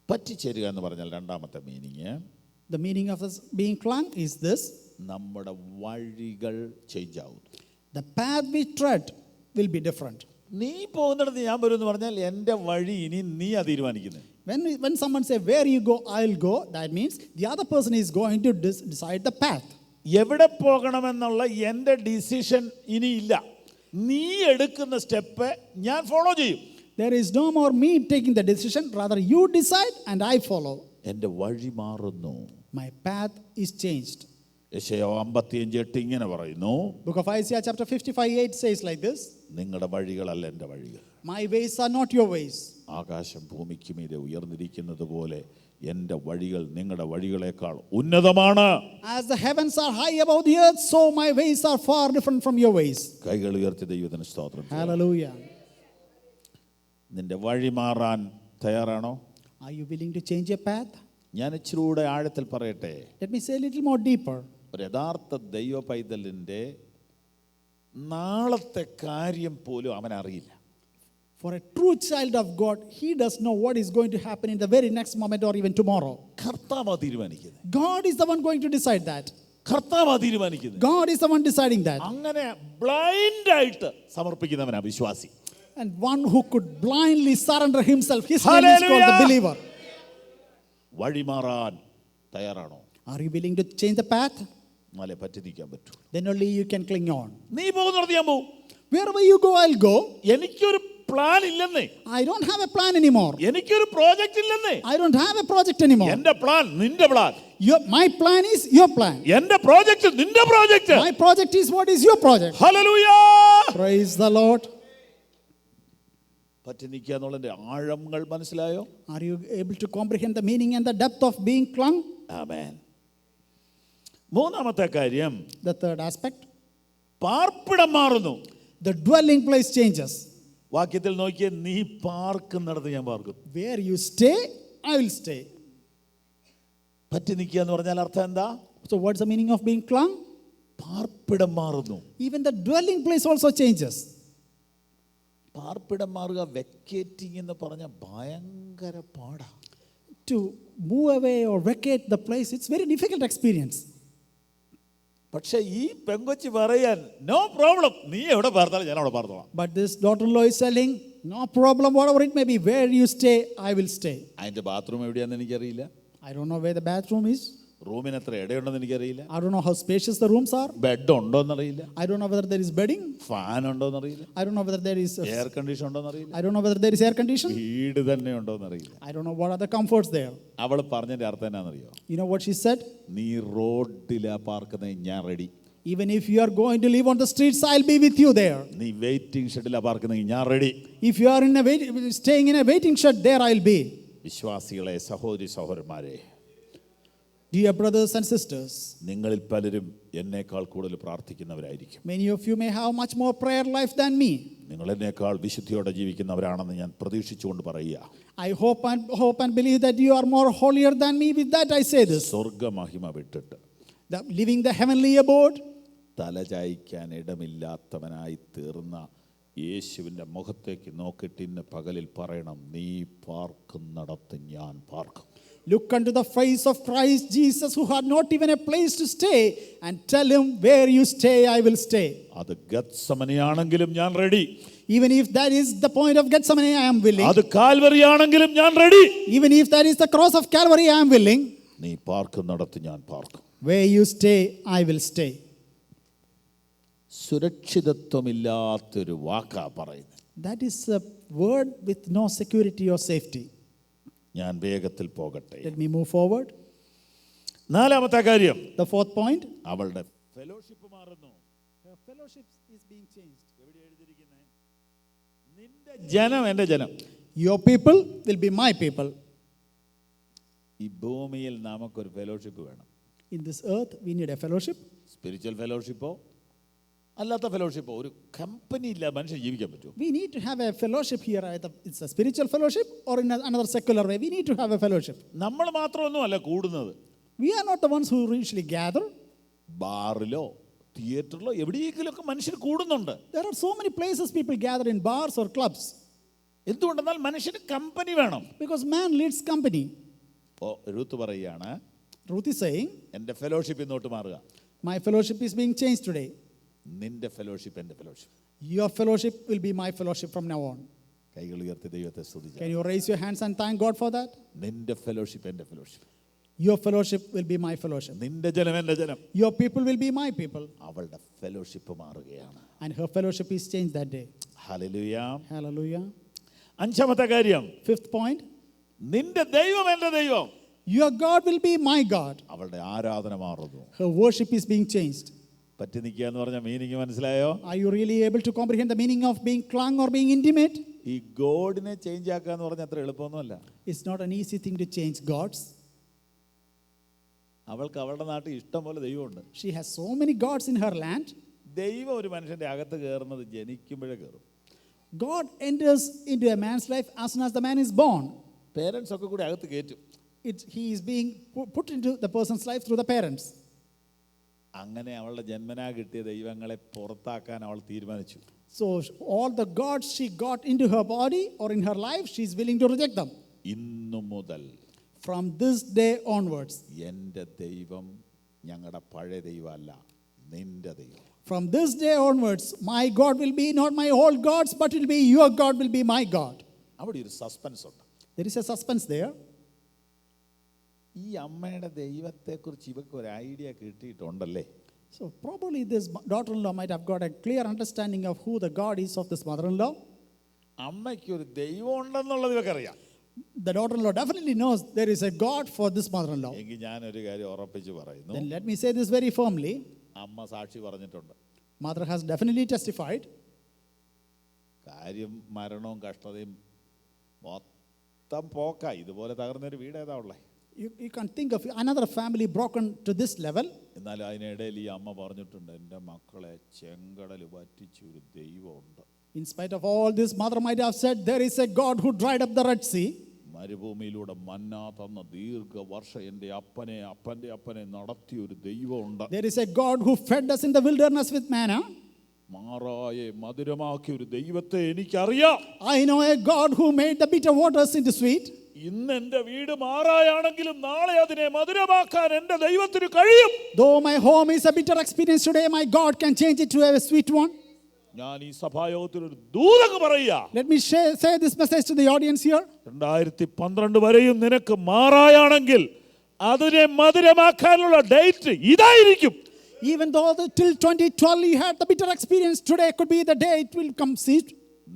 പറ്റിച്ചേരുക എന്ന് പറഞ്ഞാൽ രണ്ടാമത്തെ meaning, The meaning of this being clung is this: നമ്മുടെ വഴികൾ ചേഞ്ച് ആവും. the path we tread will be different. നീ പോകുന്നിടത്ത് ഞാൻ വരും എന്ന് പറഞ്ഞാൽ എൻ്റെ വഴി ഇനി നീ തീരുമാനിക്കുന്നത്. When someone say where you go, I'll go, that means the other person is going to decide the path. എവിടെ പോകണമെന്നുള്ള എൻ്റെ ഡിസിഷൻ ഇനിയില്ല. നീ എടുക്കുന്ന സ്റ്റെപ്പ് ഞാൻ ഫോളോ ചെയ്യും. There is no more me taking the decision, rather you decide and I follow. എൻ്റെ വഴി മാറുന്നു. My path is changed. യെശയ്യാ 55:8 ഇങ്ങനെ പറയുന്നു, Book of Isaiah chapter 55:8 says like this: നിങ്ങളുടെ വഴികളല്ല എൻ്റെ വഴികൾ. My ways are not your ways. ആകാശം ഭൂമിക്ക് മീതെ ഉയർന്നിരിക്കുന്നത് പോലെ എൻ്റെ വഴികൾ നിങ്ങളുടെ വഴികളെക്കാൾ ഉന്നതമാണ്. As the heavens are high above the earth, so my ways are far different from your ways. കൈകൾ ഉയർത്തി ദൈവത്തിന് സ്തോത്രം. Hallelujah. നിന്റെ വഴി മാറാൻ തയ്യാറാണോ? Are you willing to change your path? ഞാൻ ഇച്ചിരൂടെ ആഴത്തിൽ പറയട്ടെ. Let me say a little more deeper. ഒരു യഥാർത്ഥ ദൈവ പൈതലിൻ്റെ നാളത്തെ കാര്യം പോലും അവൻ അറിയില്ല. For a true child of God, he does know what is going to happen in the very next moment or even tomorrow. കർത്താവാ തീരുമാനിക്കുന്നത്. God is the one going to decide that. കർത്താവാ തീരുമാനിക്കുന്നത്. God is the one deciding that. അങ്ങനെ blind ആയിട്ട് സമർപ്പിക്കുന്നവനാ വിശ്വാസി. And one who could blindly surrender himself, his name is called the believer. വഴി മാറാൻ തയ്യാറാണോ? Are you willing to change the path? നാളെ പറ്റി നിൽക്കാൻ പറ്റൂ. Then only you can cling on. നീ പോകുന്നിടത്ത് ഞാൻ പോകും. Wherever you go, I'll go. എനിക്കൊരു പ്ലാൻ ഇല്ലെന്നേ. I don't have a plan anymore. എനിക്കൊരു പ്രോജക്റ്റ് ഇല്ലെന്നേ. I don't have a project anymore. എന്റെ പ്ലാൻ നിന്റെ plan. My plan is your plan. എന്റെ പ്രോജക്റ്റ് നിന്റെ project. My project is what is your project. Hallelujah. Praise the Lord. പറ്റി നിൽക്കുക എന്നുള്ളതിന്റെ ആഴങ്ങൾ മനസ്സിലായോ? Are you able to comprehend the meaning and the depth of being clung? ആമേൻ. മൂന്നാമത്തെ കാര്യം, The third aspect, പാർപ്പിടം മാറുന്നു. the dwelling place changes. വാക്യത്തിൽ നോക്കിയേ, നീ പാർക്കുന്നിടത്ത് ഞാൻ പാർക്കും. Where you stay, I will stay. പറ്റി നിൽക്കുക എന്ന് പറഞ്ഞാൽ അർത്ഥം എന്താ? So what's the meaning of being clung? പാർപ്പിടം മാറുന്നു. Even the dwelling place also changes. പാർപ്പിടം മാറുക, വെക്കേറ്റിംഗ് എന്ന് പറഞ്ഞ ഭയങ്കര പാടാ. To move away or vacate the place, it's very difficult experience. പക്ഷേ ഈ പെങ്കൊച്ചി പറയാൻ നോ പ്രോബ്ലം, നീ എവിടെ പാർത്താലും ഞാൻ അവിടെ പാർത്തോളാം. But this daughter-in-law is telling, no problem, whatever it may be, where you stay, I will stay. അതിന്റെ ബാത്റൂം എവിടെയാണെന്ന് എനിക്കറിയില്ല. I don't know where the bathroom is. റൂമിന് എത്ര ഇടയുണ്ടെന്ന് എനിക്കറിയില്ല. I don't know how spacious the rooms are. Bed ഉണ്ടോന്നറിയില്ല. I don't know whether there is bedding. Fan ഉണ്ടോന്നറിയില്ല. I don't know whether there is air condition ഉണ്ടോന്നറിയില്ല. I don't know whether there is air condition. വീട് തന്നെ ഉണ്ടോന്നറിയില്ല. I don't know what are the comforts there. അവൾ പറഞ്ഞതിന്റെ അർത്ഥം എന്നാണെന്നറിയോ? You know what she said? നീ റോഡിലാ പാർക്കുന്നത്, ഞാൻ ready. Even if you are going to live on the streets, I'll be with you there. നീ waiting ഷെഡിലാ പാർക്കുന്നത്, ഞാൻ ready. If you are staying in a waiting shed, there I'll be. വിശ്വാസികളെ, സഹോദരി സഹോദരന്മാരെ, dear brothers and sisters, നിങ്ങളിൽ പലരും എന്നേക്കാൾ കൂടുതൽ പ്രാർത്ഥിക്കുന്നവരായിരിക്കും. many of you may have much more prayer life than me. നിങ്ങൾ എന്നേക്കാൾ വിശുദ്ധിയോടെ ജീവിക്കുന്നവരാണെന്ന് ഞാൻ പ്രതീക്ഷിച്ചുകൊണ്ട് പറയുക. I hope and believe that you are more holier than me. With that I say this. സ്വർഗമഹിമ വിട്ടിട്ട് Living the heavenly abode, തലചായ്ക്കാൻ ഇടമില്ലാത്തവനായി തീർന്ന യേശുവിൻ്റെ മുഖത്തേക്ക് നോക്കിയിട്ട് ഇന്ന് പകലിൽ പറയണം, നീ പാർക്കുന്നിടത്ത് ഞാൻ പാർക്കും. Look unto the face of Christ Jesus, who had not even a place to stay, and tell him, where you stay, I will stay. അത് ഗത്സമനയാണെങ്കിലും ഞാൻ ready. Even if that is the point of Gethsemane, I am willing. അത് കാൽവറിയാണെങ്കിലും ഞാൻ ready. Even if that is the cross of Calvary, I am willing. നീ പാർക്കുന്നിടത്ത് ഞാൻ പാർക്കും. Where you stay, I will stay. സുരക്ഷിതത്വമില്ലാത്തൊരു വാക്കാ പറയുന്നത്. That is a word with no security or safety. ഞാൻ വേഗത്തിൽ പോകട്ടെ. Let me move forward. നാലാമത്തെ കാര്യം, The fourth point. അവളുടെ ഫെലോഷിപ്പ് മാറുന്നു. Her fellowship is being changed. എവിടെ എഴുതിയിരിക്കുന്നത്? നിന്റെ ജനം എൻ്റെ ജനം. Your people will be my people. ഈ ഭൂമിയിൽ നമുക്കൊരു ഫെലോഷിപ്പ് വേണം. In this earth, we need a fellowship. Spiritual ഫെലോഷിപ്പോ അല്ലാത്ത ഫെലോഷിപ്പോ, ഒരു കമ്പനി ഇല്ല മനുഷ്യൻ ജീവിക്കാൻ പറ്റുമോ? We need to have a fellowship here. Either it's a spiritual fellowship or in another secular way. We need to have a fellowship. നമ്മൾ മാത്രമൊന്നും അല്ല കൂടുന്നത്. We are not the ones who usually gather. ബാറിലോ തിയേറ്ററിലോ എവിടെയെങ്കിലുമൊക്കെ മനുഷ്യർ കൂടുന്നുണ്ട്. There are so many places people gather, in bars or clubs. എന്തുകൊണ്ടെന്നാൽ മനുഷ്യന് company വേണം. Because man leads company. ഓ, രൂത്ത് പറയുകയാണ്, Ruth is saying, എൻ്റെ ഫെലോഷിപ്പ് ഇന്നോട്ട് മാറുക. my fellowship is being changed today. നിന്റെ ഫെലോഷിപ്പ് എൻ്റെ fellowship. Your fellowship will be my fellowship from now on. കൈകൾ ഉയർത്തി ദൈവത്തെ സ്തുതിക്കുക. Can you raise your hands and thank God for that? നിന്റെ ഫെലോഷിപ്പ് എൻ്റെ fellowship. Your fellowship will be my fellowship. നിന്റെ ജനം എൻ്റെ ജനം. Your people will be my people. അവളുടെ ഫെലോഷിപ്പ് മാറുകയാണ്. And her fellowship is changed that day. Hallelujah. Hallelujah. അഞ്ചാമത്തെ കാര്യം, Fifth point. നിന്റെ ദൈവം എൻ്റെ ദൈവം. Your God will be my God. അവളുടെ ആരാധന മാറുന്നു. Her worship is being changed. പറ്റി നിൽക്കുക എന്ന് പറഞ്ഞ മീനിങ് മനസ്സിലായോ? Are you really able to comprehend the meaning of being clung or being intimate? ഈ ഗോഡിനെ ചേഞ്ച് ആക്കുക എന്ന് പറഞ്ഞാൽ അത്ര എളുപ്പമൊന്നുമല്ല. It's not an easy thing to change gods. അവൾക്ക് അവളുടെ നാട്ടിൽ ഇഷ്ടം പോലെ ദൈവമുണ്ട്. She has so many gods in her land. ദൈവം ഒരു മനുഷ്യന്റെ അകത്ത് കയറുന്നത് ജനിക്കുമ്പോഴേ കയറും. God enters into a man's life as soon as the man is born. Parents ഒക്കെ കൂടി അകത്ത് കയറ്റും. He is being put into the person's life through the parents. അങ്ങനെ അവളുടെ ജന്മനാ കിട്ടിയ ദൈവങ്ങളെ പുറത്താക്കാൻ അവൾ തീരുമാനിച്ചു. So all the gods she got into her body or in her life, she is willing to reject them. ഇന്നു മുതൽ From this day onwards, എൻ്റെ ദൈവം ഞങ്ങളുടെ പഴയ ദൈവമല്ല, നിന്റെ ദൈവം. from this day onwards, my God will be not my old gods, but will be your God will be my God. അവിടെ ഒരു സസ്പെൻസ് ഉണ്ട്. There is a suspense there. ഈ അമ്മയുടെ ദൈവത്തെക്കുറിച്ച് ഇവർക്ക് ഒരു idea കിട്ടിയിട്ടുണ്ടല്ലേ? So probably this daughter-in-law might have got a clear understanding of who the God is of this mother-in-law. അമ്മയ്ക്ക് ഒരു ദൈവം ഉണ്ടെന്നുള്ളത് ഇവക്കറിയാം. The daughter-in-law definitely knows there is a God for this mother-in-law. എങ്കിൽ ഞാനൊരു കാര്യം ഉറപ്പിച്ച് പറയുന്നു. Then let me say this very firmly. അമ്മ സാക്ഷി പറഞ്ഞിട്ടുണ്ട്. Mother has definitely testified. കാര്യം മരണവും കഷ്ടതയും മൊത്തം പോക്ക. ഇതുപോലെ തകർന്നൊരു വീട് ഏതാ ഉള്ളത്? You can think of another family broken to this level. എന്നാൽ അതിനിടയിൽ ഈ അമ്മ പറഞ്ഞിട്ടുണ്ട്, എൻ്റെ മക്കളെ ചെങ്കടൽ വറ്റിച്ചൊരു ദൈവമുണ്ട്. In spite of all this, mother might have said, there is a God who dried up the Red Sea. മരുഭൂമിയിലൂടെ മന്ന തന്ന ദീർഘവർഷം എൻ്റെ അപ്പൻ്റെ അപ്പനെ നടത്തിയ ഒരു ദൈവമുണ്ട്. There is a God who fed us in the wilderness with manna. മാറായെ മധുരമാക്കിയ ഒരു ദൈവത്തെ എനിക്കറിയാം. I know a God who made the bitter waters into sweet. ഇന്ന് എൻ്റെ വീട് മാറായാണെങ്കിലും നാളെ അതിനെ മധുരമാക്കാൻ എൻ്റെ ദൈവത്തിന് കഴിയും. Though my home is a bitter experience today, my God can change it to a sweet one. ഞാൻ ഈ സഭായോഗത്തിൽ ഒരു ദൂതങ്ങ് പറയുക. Let me say this message to the audience here. 2012 വരെയും നിനക്ക് മാറായാണെങ്കിൽ അതിനെ മധുരമാക്കാനുള്ള ഡേറ്റ് ഇതായിരിക്കും. Even though till 2012 you had the bitter experience, today could be the day it will come. See,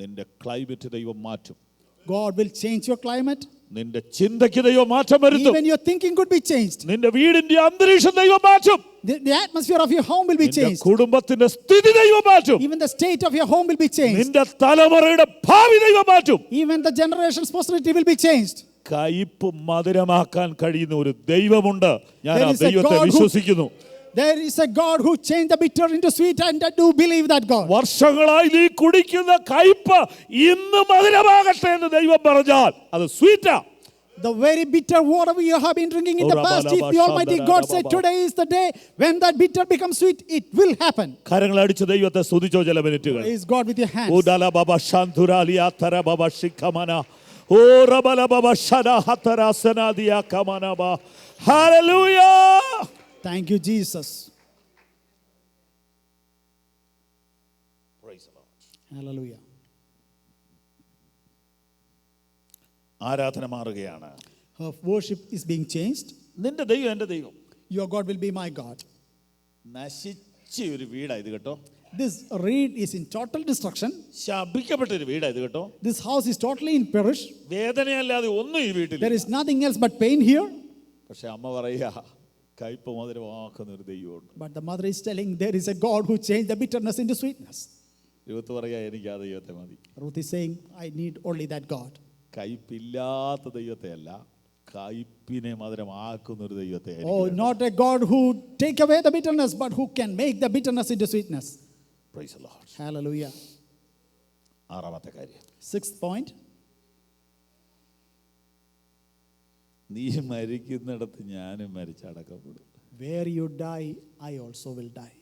നിന്റെ climate ദൈവം മാറ്റും. God will change your climate. നിന്റെ ചിന്തയ്ക്ക് ദൈവം മാറ്റം വരുത്തും. Even your thinking could be changed. നിന്റെ വീടിന്റെ അന്തരീക്ഷം ദൈവം മാറ്റും. The atmosphere of your home will be changed. കുടുംബത്തിന്റെ സ്ഥിതി ദൈവം മാറ്റും. Even the state of your home will be changed. നിന്റെ തലമുറയുടെ ഭാവി ദൈവം മാറ്റും. Even the generation's posterity will be changed. കയ്പ് മധുരമാക്കാൻ കഴിയുന്ന ഒരു ദൈവമുണ്ട്. ഞാൻ ആ There is a ദൈവത്തെ God വിശ്വസിക്കുന്നു. There is a God who changed the bitter into sweet, and I do believe that God. വർഷങ്ങളായി നീ കുടിക്കുന്ന കയ്പ് ഇന്ന് മധുരമാകട്ടെ എന്ന് ദൈവം പറഞ്ഞാൽ അത് സ്വീറ്റാ. The very bitter water you have been drinking in the past, if the Almighty God said today is the day when that bitter becomes sweet, it will happen. കരങ്ങൾ അടിച്ച് ദൈവത്തെ സ്തുതിച്ചോ ചില മിനിറ്റുകൾ. Praise God with your hands. ഉദാല ബാബ ശാന്തുരാലിയ തര ബാബ ശിഖമന ഓ റബലബബ ശരഹതരസനാദിയ കമനബ. Hallelujah. Thank you, Jesus. Praise the Lord. Hallelujah. ആരാധന മാറുകയാണ്. Her worship is being changed. നിന്റെ ദൈവം എൻ്റെ ദൈവം. Your God will be my God. നശിച്ച ഒരു വീടാ ഇത് കേട്ടോ. This reed is in total destruction. ശപിക്കപ്പെട്ട ഒരു വീടാ ഇത് കേട്ടോ. This house is totally in perish. വേദനയല്ലാതെ ഒന്നും ഈ വീട്ടിൽ. There is nothing else but pain here. പക്ഷെ അമ്മ പറയാ കയ്പ് മധുരമാക്കുന്ന ഒരു ദൈവമുണ്ട്. But the mother is telling there is a God who changed the bitterness into sweetness. Ruth പറയാ എനിക്ക് ആ ദൈവത്തെ മതി. Ruth is saying, I need only that God. കയ്പില്ലാത്ത ദൈവത്തെ അല്ല, കയ്പിനെ മധുരമാക്കുന്ന ഒരു ദൈവത്തെ. Oh, not a God who take away the bitterness, but who can make the bitterness into sweetness. Praise the Lord. Hallelujah. ആറാമത്തെ കാര്യം, 6th point. നീ മരിക്കുന്നിടത്ത് ഞാനും മരിച്ചടക്കപ്പെടും. Where you die, I also will die.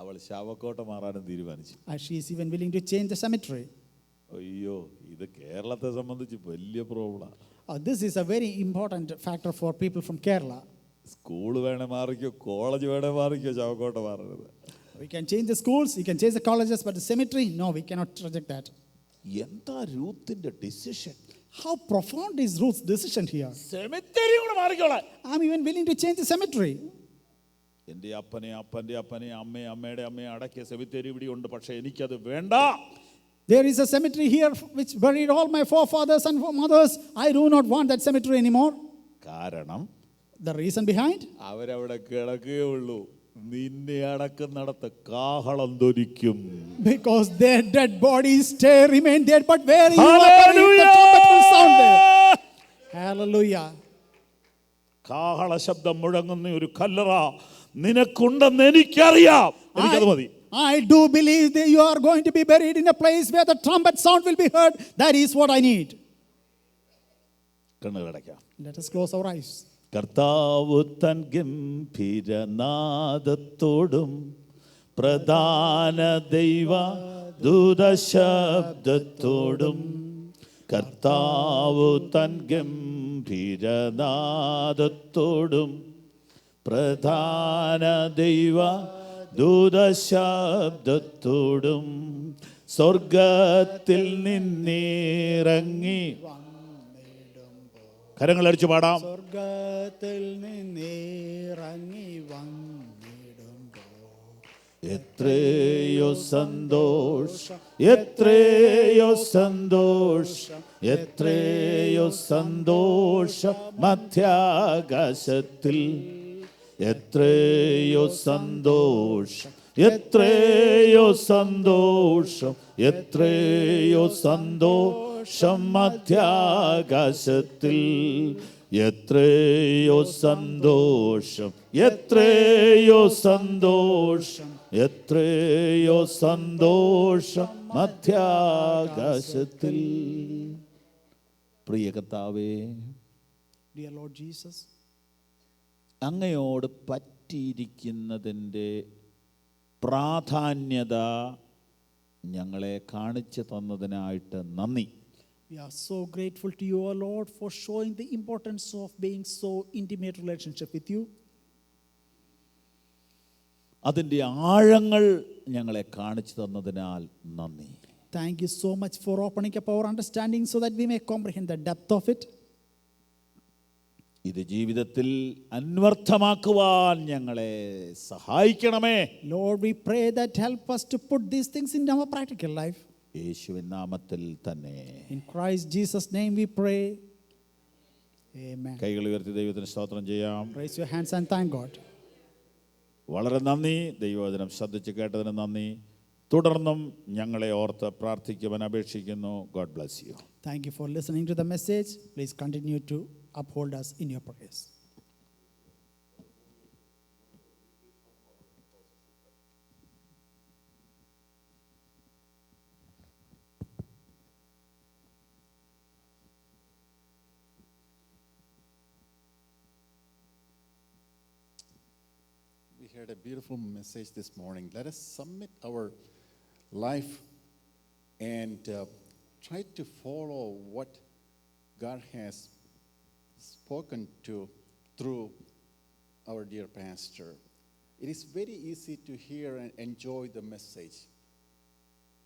അവൾ ശവക്കോട്ട മാറാനും തീരുമാനിച്ചു. She is even willing to change the cemetery. അയ്യോ, ഇത് കേരളത്തെ സംബന്ധിച്ച് വലിയ problem. This is a very important factor for people from Kerala. School വേണേ മാറിക്കോ, കോളേജ് വേണേ മാറിക്കോ, ശവക്കോട്ട മാറരുത്. We can change the schools, you can change the colleges, but the cemetery, no, we cannot reject that. എന്താ രൂത്തിന്റെ decision? How profound is Ruth's decision here? സെമിത്തേരി കൂടെ മാറിക്കോളാം. I'm even willing to change the cemetery. എൻ്റെ അപ്പനെ അപ്പൻ്റെ അപ്പനെ അമ്മയെ അമ്മയുടെ അമ്മയെ അടക്കിയ സെമിത്തേരി ഇവിടെ ഉണ്ട്, പക്ഷെ എനിക്കത് വേണ്ട. There is a cemetery here which buried all my forefathers and mothers. I do not want that cemetery anymore. കാരണം The reason behind? അവരവിടെ കിടക്കുകയുള്ളൂ, നിന്നെ അടക്കുന്നിടത്ത് കാഹളം ധരിക്കും. Because their dead bodies remain there, but where you are buried, the trumpet will sound there. Hallelujah. കാഹള ശബ്ദം മുഴങ്ങുന്ന ഒരു കല്ലറ നിനക്കുണ്ടെന്ന് എനിക്കറിയാം, എനിക്കത് മതി. I do believe that you are going to be buried in a place where the trumpet sound will be heard. That is what I need. കണ്ണുകളടയ്ക്കാം. Let us close our eyes. കർത്താവ് തൻ ഗംഭീരനാദത്തോടും പ്രധാന ദൈവ ദൂതശബ്ദത്തോടും, കർത്താവ് തൻ ഗംഭീരനാദത്തോടും പ്രധാന ദൈവ ദൂതശബ്ദത്തോടും സ്വർഗത്തിൽ നിന്നിറങ്ങി. കരങ്ങളടിച്ചു പാടാം. സ്വർഗത്തിൽ നിന്നിറങ്ങി വന്നിടുമ്പോൾ എത്രയോ സന്തോഷം, എത്രയോ സന്തോഷം, എത്രയോ സന്തോഷം മധ്യാകാശത്തിൽ. എത്രയോ സന്തോഷം, എത്രയോ സന്തോഷം, എത്രയോ സന്തോഷം മധ്യാകാശത്തിൽ. എത്രയോ സന്തോഷം, എത്രയോ സന്തോഷം, എത്രയോ സന്തോഷം മധ്യാകാശത്തിൽ. പ്രിയ കർത്താവേ, Dear Lord Jesus, അങ്ങയോട് പറ്റിയിരിക്കുന്നതിൻ്റെ പ്രാധാന്യത ഞങ്ങളെ കാണിച്ചു തന്നതിനായിട്ട് നന്ദി. we are so grateful to you, O Lord, for showing the importance of being so intimate relationship with you. അതിൻ്റെ ആഴങ്ങൾ ഞങ്ങളെ കാണിച്ചു തന്നതിനാൽ നന്ദി. Thank you so much for opening up our understanding so that we may comprehend the depth of it. ഇത് ജീവിതത്തിൽ അന്വർത്ഥമാക്കുവാൻ ഞങ്ങളെ സഹായിക്കണമേ. Lord, we pray that help us to put these things in our practical life. യേശുവിൻ നാമത്തിൽ തന്നെ. In Christ Jesus' name we pray. Amen. കൈകൾ ഉയർത്തി ദൈവത്തിന് സ്തോത്രം ചെയ്യാം. Raise your hands and thank God. വളരെ നന്ദി. ദൈവവചനം ശ്രദ്ധിച്ച് കേട്ടതിന് നന്ദി. തുടർന്നും ഞങ്ങളെ ഓർത്ത് പ്രാർത്ഥിക്കുവാൻ അപേക്ഷിക്കുന്നു. God bless you. Thank you for listening to the message. Please continue to uphold us in your prayers. We heard a beautiful message this morning. Let us submit our life and try to follow what God has spoken to through our dear pastor. It is very easy to hear and enjoy the message.